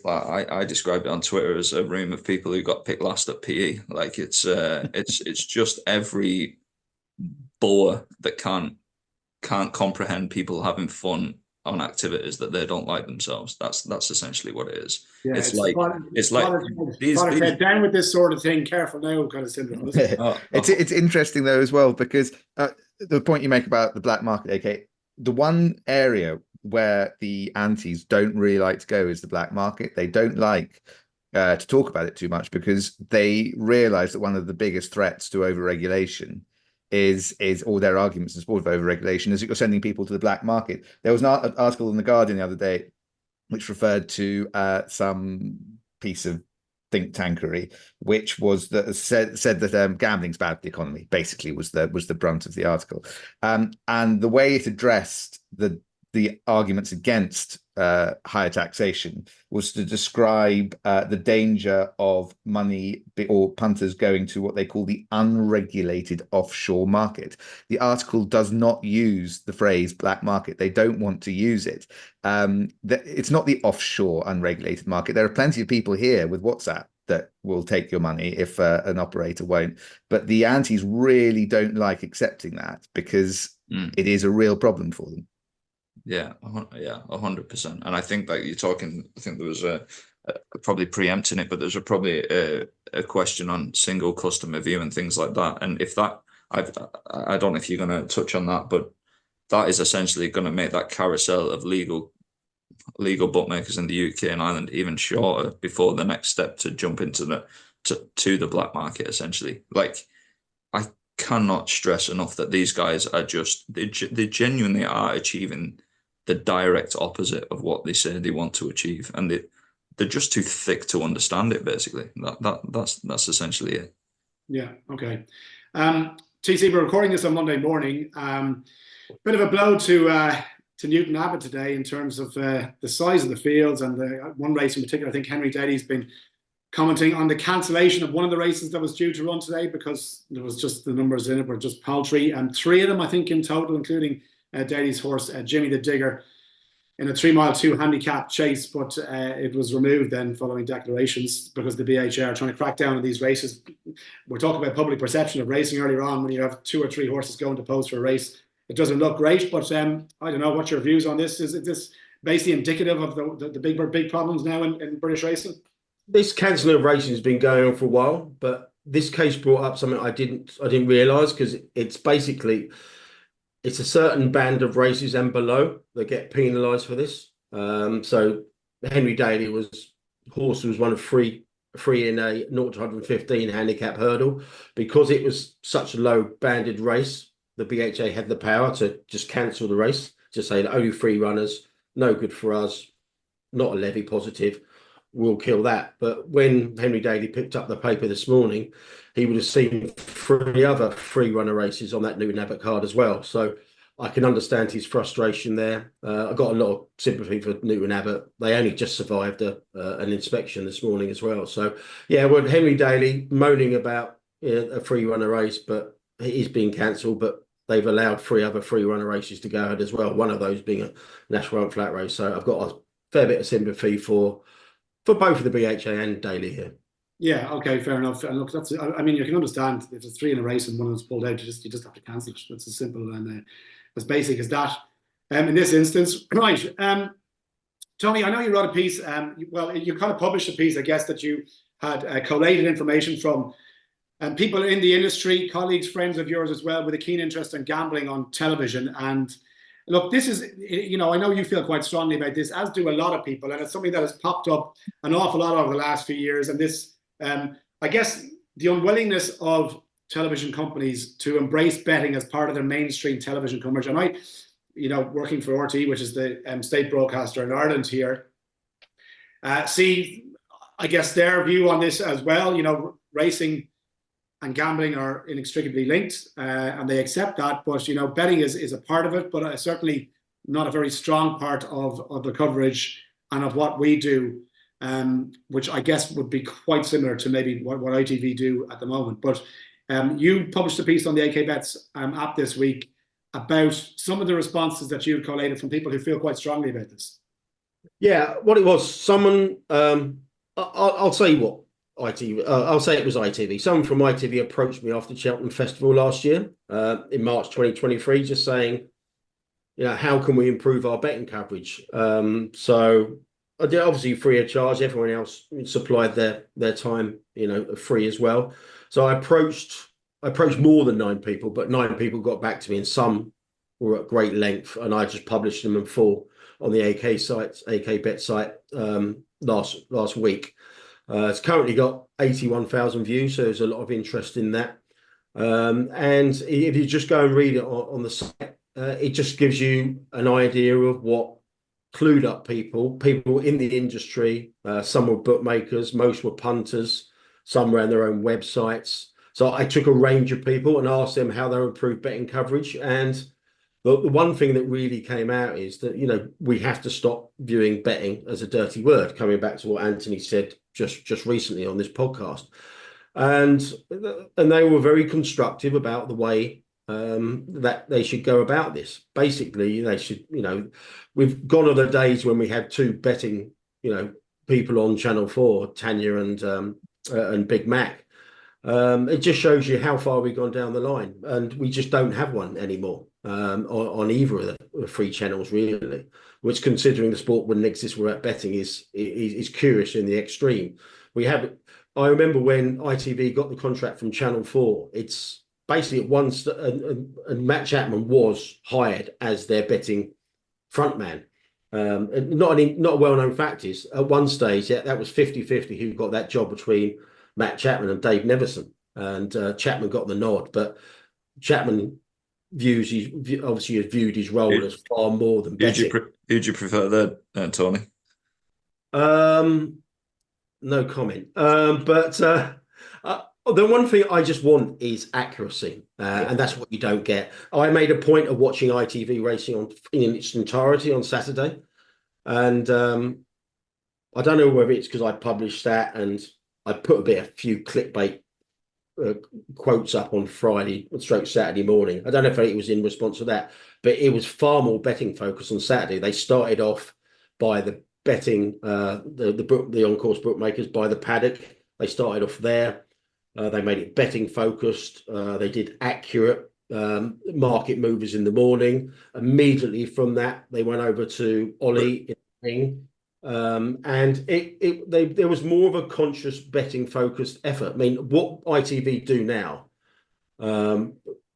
I described it on Twitter as a room of people who got picked last at PE. Like it's just every boer that can't comprehend people having fun on activities that they don't like themselves. That's essentially what it is. Yeah, it's like down with this sort of thing, careful now kind of syndrome. It's interesting though as well, because the point you make about the black market, okay, the one area where the antis don't really like to go is the black market. They don't like to talk about it too much because they realize that one of the biggest threats to overregulation is or their arguments in support of overregulation is that you're sending people to the black market. There was an article in the Guardian the other day which referred to some piece of think tankery, which was that said that gambling's bad for the economy. Basically, was the brunt of the article, and the way it addressed the arguments against higher taxation was to describe the danger of money or punters going to what they call the unregulated offshore market. The article does not use the phrase black market. They don't want to use it. It's not the offshore unregulated market. There are plenty of people here with WhatsApp that will take your money if an operator won't. But the antis really don't like accepting that because it is a real problem for them. Yeah, 100%. And I think that you're talking, I think there was probably preempting it, but there's probably a question on single customer view and things like that. And if that, I don't know if you're going to touch on that, but that is essentially going to make that carousel of legal bookmakers in the UK and Ireland even shorter before the next step to jump into the black market, essentially. Like, I cannot stress enough that these guys are they genuinely are achieving the direct opposite of what they say they want to achieve, and they're just too thick to understand it. Basically, that's essentially it. Yeah. Okay. TC, we're recording this on Monday morning. Bit of a blow to to Newton Abbot today in terms of the size of the fields, and the one race in particular. I think Henry Daly's been commenting on the cancellation of one of the races that was due to run today because there was just the numbers in it were just paltry, and 3 of them I think in total, including Daly's horse Jimmy the Digger, in a 3 mile 2 handicap chase, but it was removed then following declarations because the BHA are trying to crack down on these races. We're talking about public perception of racing earlier on. When you have 2 or 3 horses going to post for a race, it doesn't look great. But I don't know, what's your views on this? Is this basically indicative of the big problems now in British racing? This cancelling of racing has been going on for a while, but this case brought up something I didn't realise, because it's basically, it's a certain band of races and below that get penalised for this. So Henry Daly was one of three in a 0 to 115 handicap hurdle. Because it was such a low banded race, the BHA had the power to just cancel the race, just say that only 3 runners, no good for us, not a levy positive, we'll kill that. But when Henry Daly picked up the paper this morning, he would have seen 3 other 3-runner races on that Newton Abbot card as well. So I can understand his frustration there. I got a lot of sympathy for Newton Abbot. They only just survived an inspection this morning as well. So yeah, well, Henry Daly moaning about a 3-runner race, but it is being cancelled. But they've allowed 3 other 3-runner races to go ahead as well. One of those being a National Run Flat race. So I've got a fair bit of sympathy for both of the BHA and Daly here. Yeah, okay, fair enough. And look, that's, I mean, you can understand if there's 3 in a race and one of them's pulled out, you just have to cancel it. It's as simple and as basic as that. In this instance, right. Tony, I know you wrote a piece. Well, you kind of published a piece, I guess, that you had collated information from people in the industry, colleagues, friends of yours as well, with a keen interest in gambling on television. And look, this is, I know you feel quite strongly about this, as do a lot of people, and it's something that has popped up an awful lot over the last few years. And this, I guess, the unwillingness of television companies to embrace betting as part of their mainstream television coverage. And I, working for RTE, which is the state broadcaster in Ireland here, see, I guess, their view on this as well. Racing and gambling are inextricably linked, and they accept that. But betting is a part of it, but certainly not a very strong part of the coverage and of what we do, which I guess would be quite similar to maybe what ITV do at the moment. But you published a piece on the AK Bets app this week about some of the responses that you've collated from people who feel quite strongly about this. Yeah, what it was, someone, I'll say what. ITV. I'll say it was ITV. Someone from ITV approached me after Cheltenham Festival last year, in March 2023, just saying, how can we improve our betting coverage? So I did, obviously free of charge. Everyone else supplied their time, free as well. So I approached more than 9 people, but 9 people got back to me, and some were at great length, and I just published them in full on the AK Bet site last week. It's currently got 81,000 views, so there's a lot of interest in that. And if you just go and read it on the site, it just gives you an idea of what clued up people in the industry. Some were bookmakers, most were punters, some ran their own websites. So I took a range of people and asked them how they improved betting coverage. And the one thing that really came out is that, we have to stop viewing betting as a dirty word, coming back to what Anthony said just recently on this podcast. And they were very constructive about the way that they should go about this. Basically, they should, we've gone on the days when we had 2 betting, people on Channel 4, Tanya and Big Mac. It just shows you how far we've gone down the line, and we just don't have one anymore on either of the 3 channels, really, which, considering the sport wouldn't exist without betting, is curious in the extreme. I remember when ITV got the contract from Channel 4, it's basically at once, and Matt Chapman was hired as their betting frontman. Not a well-known fact is, at one stage, that was 50-50 who got that job between Matt Chapman and Dave Nevison, and Chapman got the nod, but Chapman obviously has viewed his role as far more than betting. Who'd you prefer there, Tony? No comment. But Oh, the one thing I just want is accuracy, and that's what you don't get. I made a point of watching ITV racing in its entirety on Saturday, and I don't know whether it's because I published that and I put a few clickbait quotes up on Friday, stroke Saturday morning. I don't know if it was in response to that, but it was far more betting focused on Saturday. They started off by the betting, the on-course bookmakers by the paddock. They started off there. They made it betting focused. They did accurate market movers in the morning. Immediately from that, they went over to Ollie in the ring. And there was more of a conscious betting focused effort. I mean, what ITV do now,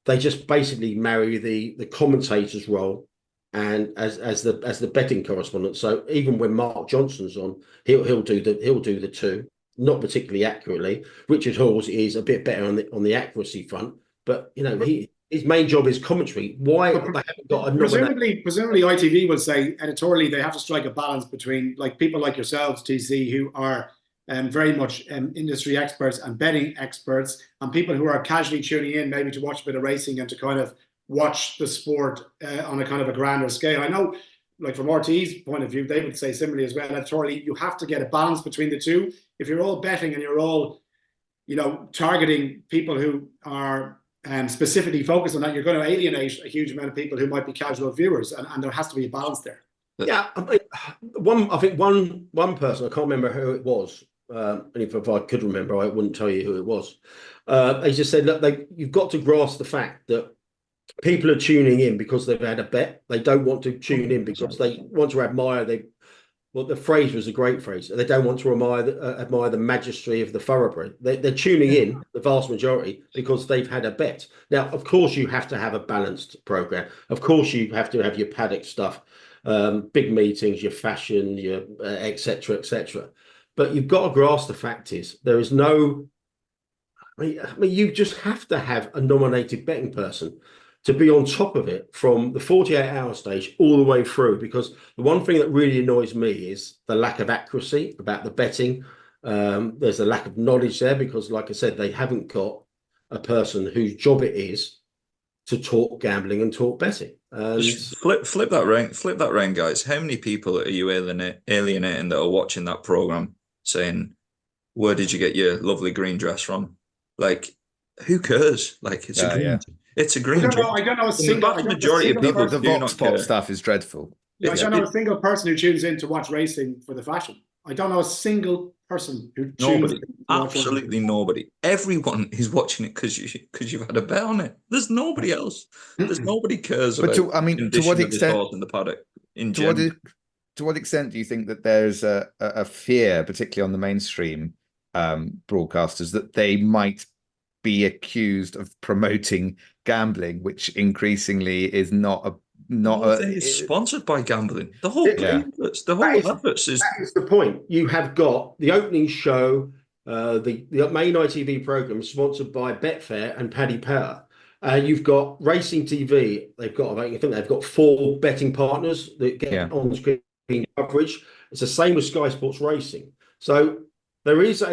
they just basically marry the commentator's role and as the betting correspondent. So even when Mark Johnson's on, he'll do the two, not particularly accurately. Richard Halls is a bit better on the accuracy front, but you know his main job is commentary. Why they haven't got a presumably ITV will say editorially they have to strike a balance between like people like yourselves, TC, who are very much industry experts and betting experts, and people who are casually tuning in maybe to watch a bit of racing and to kind of watch the sport on a kind of a grander scale. I know, like from RT's point of view, they would say similarly as well. Editorially, you have to get a balance between the two. If you're all betting and you're all, you know, targeting people who are specifically focused on that, you're going to alienate a huge amount of people who might be casual viewers, and there has to be a balance there. Yeah, I think one person, I can't remember who it was, and if I could remember, I wouldn't tell you who it was. They just said, look, you've got to grasp the fact that people are tuning in because they've had a bet. They don't want to tune in because they want to admire well, the phrase was a great phrase. They don't want to admire the majesty of the thoroughbred. They're tuning in, the vast majority, because they've had a bet. Now, of course, you have to have a balanced program. Of course, you have to have your paddock stuff, big meetings, your fashion, your et cetera, et cetera. But you've got to grasp the fact is there is no. I mean, you just have to have a nominated betting person to be on top of it from the 48-hour stage all the way through, because the one thing that really annoys me is the lack of accuracy about the betting. There's a lack of knowledge there because, like I said, they haven't got a person whose job it is to talk gambling and talk betting. And flip that round, guys. How many people are you alienating that are watching that program saying, "Where did you get your lovely green dress from?" Like, who cares? Like, it's a green. It's a green. I don't know a single. The majority of people the Vox Pop stuff is dreadful. I don't know a single person who tunes in to watch racing for the fashion. I don't know a single person who tunes in. Absolutely nobody. Everyone is watching it because you've had a bet on it. There's nobody else. There's nobody cares about. To what extent in the paddock? To what extent do you think that there's a fear, particularly on the mainstream broadcasters, that they might be accused of promoting gambling, which increasingly is not it's sponsored by gambling. The whole adverts is that is the point. You have got the opening show, the main ITV program sponsored by Betfair and Paddy Power. You've got Racing TV. I think they've got 4 betting partners that get on screen coverage. It's the same with Sky Sports Racing. So there is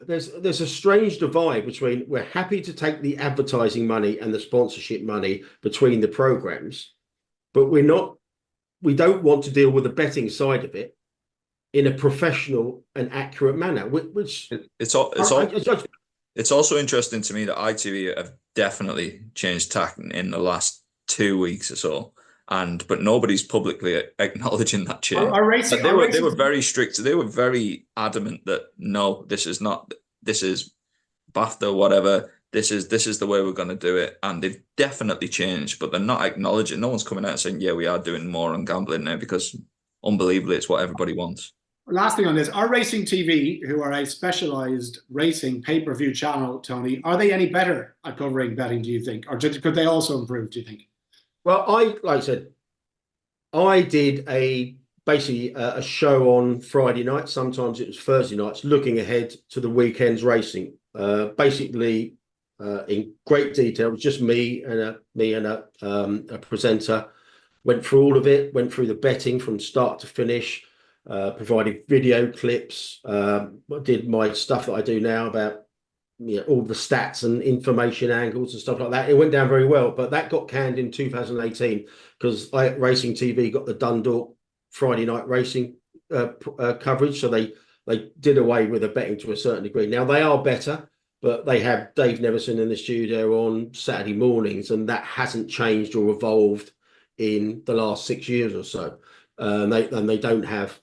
there's a strange divide between we're happy to take the advertising money and the sponsorship money between the programs, but we don't want to deal with the betting side of it in a professional and accurate manner. It's also interesting to me that ITV have definitely changed tack in the last 2 weeks or so. But nobody's publicly acknowledging that change. They were very strict. They were very adamant that no, this is BAFTA, whatever. This is the way we're going to do it. And they've definitely changed, but they're not acknowledging. No one's coming out and saying, yeah, we are doing more on gambling now, because unbelievably, it's what everybody wants. Last thing on this, are Racing TV, who are a specialised racing pay-per-view channel, Tony, are they any better at covering betting, do you think? Or could they also improve, do you think? Well, like I said, I did basically a show on Friday night. Sometimes it was Thursday nights, looking ahead to the weekend's racing. Basically, in great detail, it was just me and a presenter. Went through all of it. Went through the betting from start to finish. Provided video clips. Did my stuff that I do now about all the stats and information angles and stuff like that. It went down very well, but that got canned in 2018 because Racing TV got the Dundalk Friday night racing coverage, so they did away with the betting to a certain degree. Now they are better, but they have Dave Neveson in the studio on Saturday mornings, and that hasn't changed or evolved in the last 6 years or so. They don't have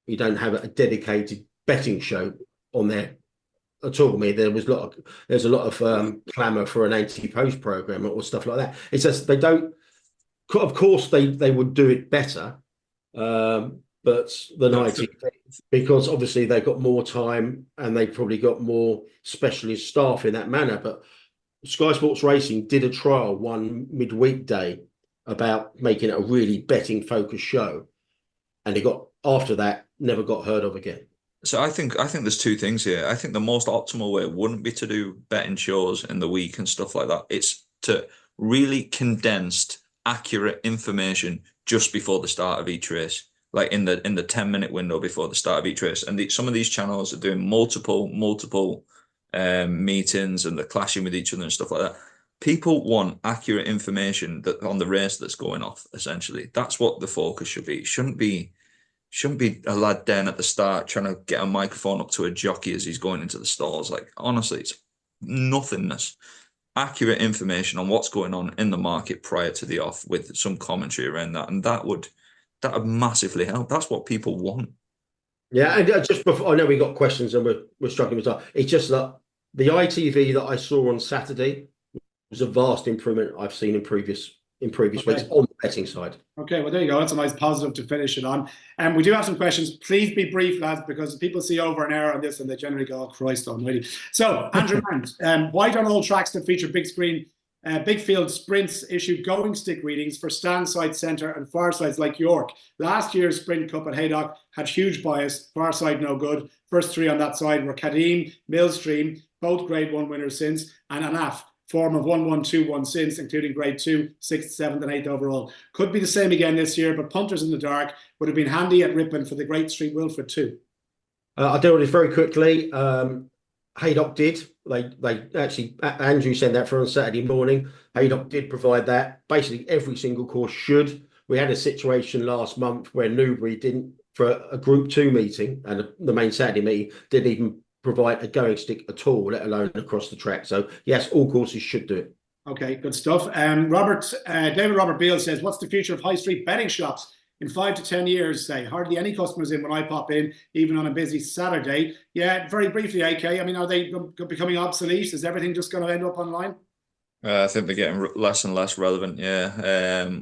a dedicated betting show on there at all. There's a lot of clamour for an anti-post program or stuff like that. It's just they don't. Of course, they would do it better, but than ITV, because obviously they've got more time and they've probably got more specialist staff in that manner. But Sky Sports Racing did a trial one midweek day about making it a really betting focused show, and after that never got heard of again. So I think there's two things here. I think the most optimal way wouldn't be to do betting shows in the week and stuff like that. It's to really condensed, accurate information just before the start of each race, like in the 10-minute window before the start of each race. And some of these channels are doing multiple meetings, and they're clashing with each other and stuff like that. People want accurate information on the race that's going off. Essentially, that's what the focus should be. It shouldn't be a lad down at the start trying to get a microphone up to a jockey as he's going into the stalls. Like, honestly, it's nothingness. Accurate information on what's going on in the market prior to the off with some commentary around that. And that would massively help. That's what people want. Yeah, and just before, I know we got questions and we're struggling with time. It's just that the ITV that I saw on Saturday was a vast improvement I've seen in previous weeks on the betting side. Okay, well, there you go. That's a nice positive to finish it on. And we do have some questions. Please be brief, lads, because people see over an hour on this and they generally go, oh, Christ almighty. So, Andrew Mount, why don't all tracks that feature big screen, big field sprints issue going stick readings for stand side, centre and far sides like York? Last year's Sprint Cup at Haydock had huge bias, far side no good. First three on that side were Kadim, Millstream, both Grade 1 winners since, and Anaf, form of 1-1-2-1 since, including Grade 2, 6th, 7th and 8th overall. Could be the same again this year, but punters in the dark would have been handy at Ripon for the Great Street Wilford too. I'll deal with this very quickly. Haydock did. They actually, Andrew sent that for on Saturday morning. Haydock did provide that. Basically, every single course should. We had a situation last month where Newbury didn't, for a Group 2 meeting, and the main Saturday meeting, didn't even provide a going stick at all, let alone across the track. So yes, all courses should do it. Okay, good stuff. David Robert Beale says, what's the future of high street betting shops in 5 to 10 years? Say hardly any customers in when I pop in, even on a busy Saturday. Yeah, very briefly, AK. I mean, are they becoming obsolete? Is everything just going to end up online? I think they're getting less and less relevant. Yeah,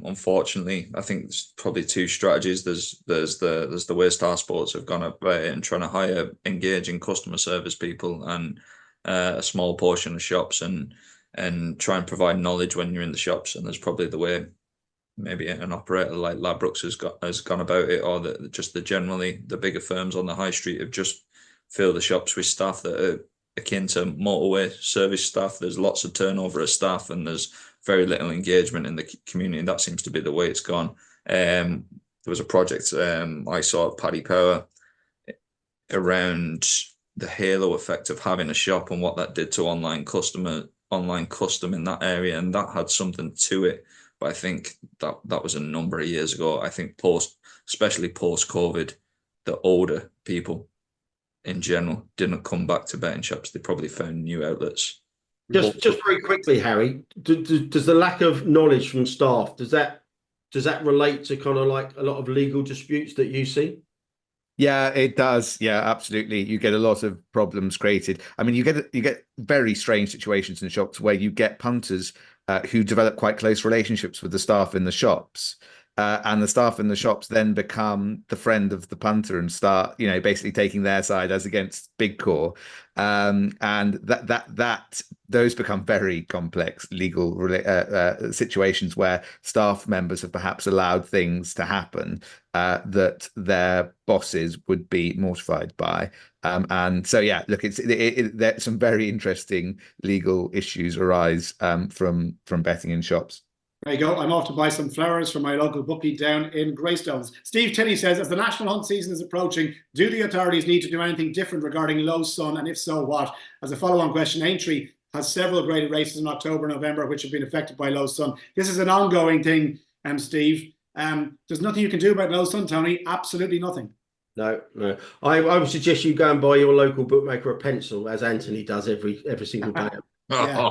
unfortunately, I think there's probably two strategies. There's the way Star Sports have gone about it and trying to hire engaging customer service people and a small portion of shops and try and provide knowledge when you're in the shops. And there's probably the way maybe an operator like Ladbrokes has gone about it, or the bigger firms on the high street have just filled the shops with staff that are akin to motorway service staff. There's lots of turnover of staff and there's very little engagement in the community, and that seems to be the way it's gone. There was a project I saw at Paddy Power around the halo effect of having a shop and what that did to online custom in that area, and that had something to it. But I think that was a number of years ago. I think especially post-COVID, the older people in general didn't come back to betting shops. They probably found new outlets. Just very quickly, Harry, does the lack of knowledge from staff, does that relate to kind of like a lot of legal disputes that you see? Yeah, it does. Yeah, absolutely. You get a lot of problems created. I mean, you get very strange situations in shops where you get punters who develop quite close relationships with the staff in the shops. And the staff in the shops then become the friend of the punter and start, basically taking their side as against Big Core. And those become very complex legal situations where staff members have perhaps allowed things to happen that their bosses would be mortified by. And so, yeah, look, there's some very interesting legal issues arise from betting in shops. There you go. I'm off to buy some flowers from my local bookie down in Greystones. Steve Tinney says, as the national hunt season is approaching, do the authorities need to do anything different regarding low sun, and if so, what? As a follow-on question, Aintree has several graded races in October and November which have been affected by low sun. This is an ongoing thing, Steve. There's nothing you can do about low sun, Tony. Absolutely nothing. No. I would suggest you go and buy your local bookmaker a pencil, as Anthony does every single day. Yeah.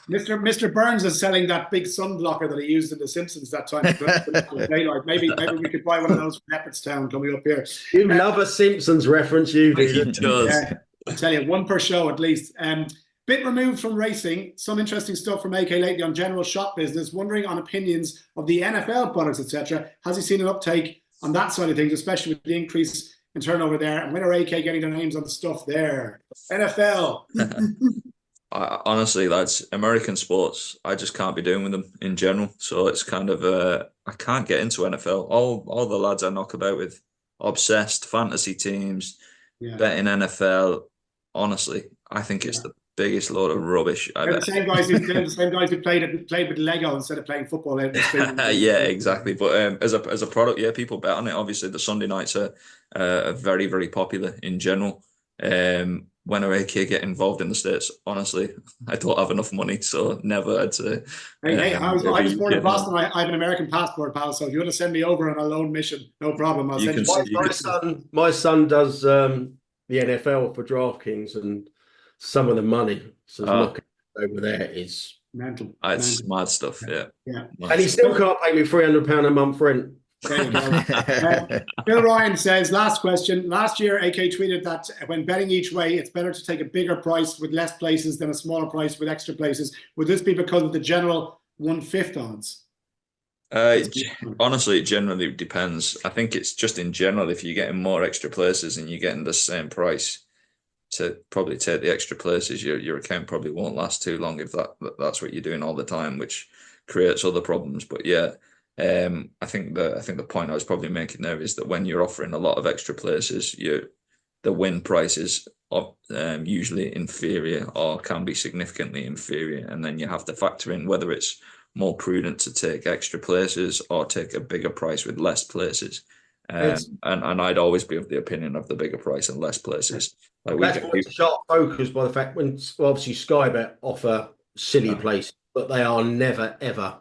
Mr. Burns is selling that big sun blocker that he used in The Simpsons that time. Daylight. Maybe we could buy one of those from Leopardstown coming up here. You love a Simpsons reference, you do. Yeah, I tell you, one per show at least. Bit removed from racing, some interesting stuff from AK lately on general shop business, wondering on opinions of the NFL products, etc. Has he seen an uptake on that side of things, especially with the increase in turnover there? And when are AK getting their names on the stuff there? NFL. Honestly, lads, American sports, I just can't be doing with them in general. So it's kind of, I can't get into NFL. All the lads I knock about with, obsessed, fantasy teams, betting NFL. Honestly, I think it's the biggest load of rubbish. The same guys who played with Lego instead of playing football. Yeah, exactly. But as a product, yeah, people bet on it. Obviously, the Sunday nights are very, very popular in general. When are AK get involved in the States? Honestly, I don't have enough money, so never had to. I was born in Boston. I have an American passport, pal. So if you want to send me over on a loan mission, no problem. I'll send you. My son does the NFL for DraftKings, and some of the money over there is mental. It's mad stuff. Yeah. And he still can't pay me £300 a month rent. There you go. Bill Ryan says, last question. Last year, AK tweeted that when betting each way, it's better to take a bigger price with less places than a smaller price with extra places. Would this be because of the general 1/5 odds? Honestly, it generally depends. I think it's just in general, if you're getting more extra places and you're getting the same price, to probably take the extra places, your account probably won't last too long if that's what you're doing all the time, which creates other problems. But yeah. I think the point I was probably making there is that when you're offering a lot of extra places, the win prices are usually inferior or can be significantly inferior, and then you have to factor in whether it's more prudent to take extra places or take a bigger price with less places. And I'd always be of the opinion of the bigger price and less places. That's sharp focus by the fact when obviously Sky Bet offer silly places, but they are never ever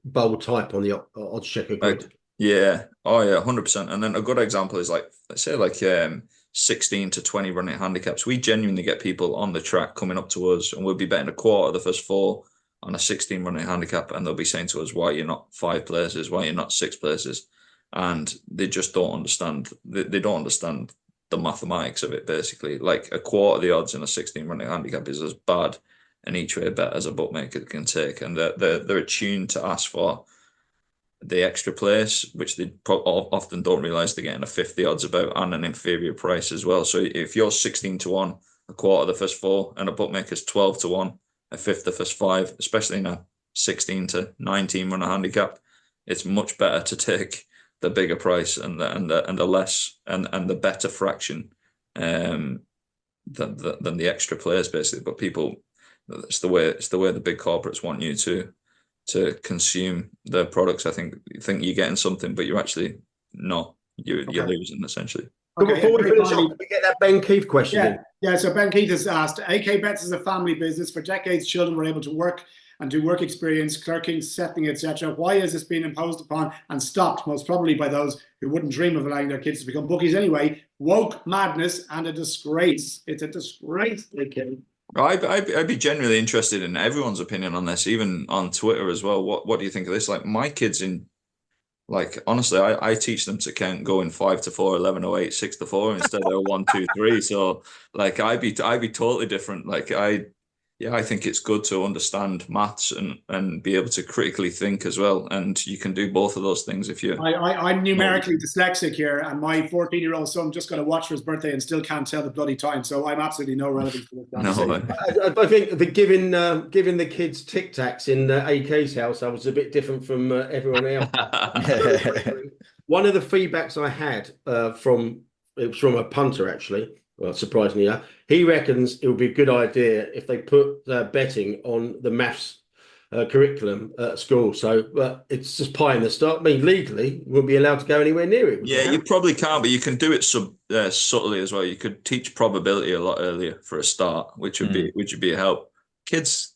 bold type on the odds checker grid. Yeah. Oh yeah, 100%. And then a good example is let's say 16 to 20 running handicaps. We genuinely get people on the track coming up to us, and we'll be betting a quarter of the first 4 on a 16 running handicap, and they'll be saying to us, why you're not 5 places, why you're not 6 places. And they just don't understand. They don't understand the mathematics of it, basically. Like a quarter of the odds in a 16 running handicap is as bad an each way bet as a bookmaker can take, and they're attuned to ask for the extra place, which they often don't realize they're getting a 50 odds about and an inferior price as well. So if you're 16 to 1, a quarter of the first 4, and a bookmaker's 12 to 1, a fifth the first 5, especially in a 16 to 19 runner handicap, it's much better to take the bigger price and the less and the better fraction than the extra players, basically. But people, it's the way the big corporates want you to consume their products. I think you think you're getting something, but you're actually not. You're losing, essentially. Okay, before we finish off, we get that Ben Keith question in. Yeah, so Ben Keith has asked, AK Bets is a family business. For decades, children were able to work and do work experience, clerking, settling, etc. Why is this being imposed upon and stopped, most probably by those who wouldn't dream of allowing their kids to become bookies anyway? Woke madness and a disgrace. It's a disgrace, AK. I'd be genuinely interested in everyone's opinion on this, even on Twitter as well. What do you think of this? Like my kids honestly, I teach them to count going 5 to 4, 11 to 8, 6 to 4 instead of 1, 2, 3. So I'd be totally different. I think it's good to understand maths and be able to critically think as well. And you can do both of those things if you. I'm numerically dyslexic here, and my 14-year-old son just got a watch for his birthday and still can't tell the bloody time. So I'm absolutely no relevance to this. I think giving the kids Tic Tacs in AK's house, I was a bit different from everyone else. One of the feedbacks I had from a punter, actually. Well, surprisingly, he reckons it would be a good idea if they put betting on the maths curriculum at school. So, but it's just pie in the start. I mean, legally, you wouldn't be allowed to go anywhere near it. Yeah, you probably can't, but you can do it subtly as well. You could teach probability a lot earlier for a start, which would be a help. Kids,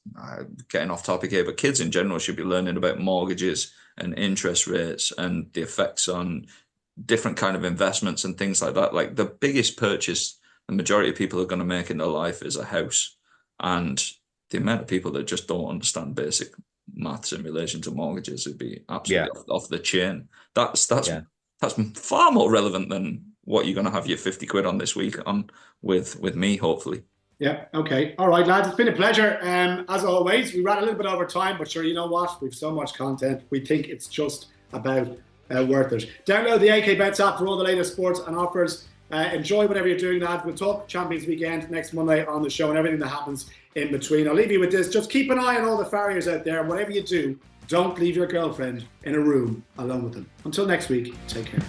getting off topic here, but kids in general should be learning about mortgages and interest rates and the effects on different kind of investments and things like that. Like the biggest purchase the majority of people are going to make in their life is a house, and the amount of people that just don't understand basic maths in relation to mortgages would be absolutely off the chain. That's far more relevant than what you're going to have your 50 quid on this week on with me, hopefully. Yeah. Okay. All right, lads. It's been a pleasure. As always, we ran a little bit over time, but sure, you know what? We've so much content. We think it's just about worth it. Download the AK Bets app for all the latest sports and offers. Enjoy whatever you're doing, lads. We'll talk Champions Weekend next Monday on the show and everything that happens in between. I'll leave you with this. Just keep an eye on all the Farriers out there. Whatever you do, don't leave your girlfriend in a room alone with them. Until next week, take care.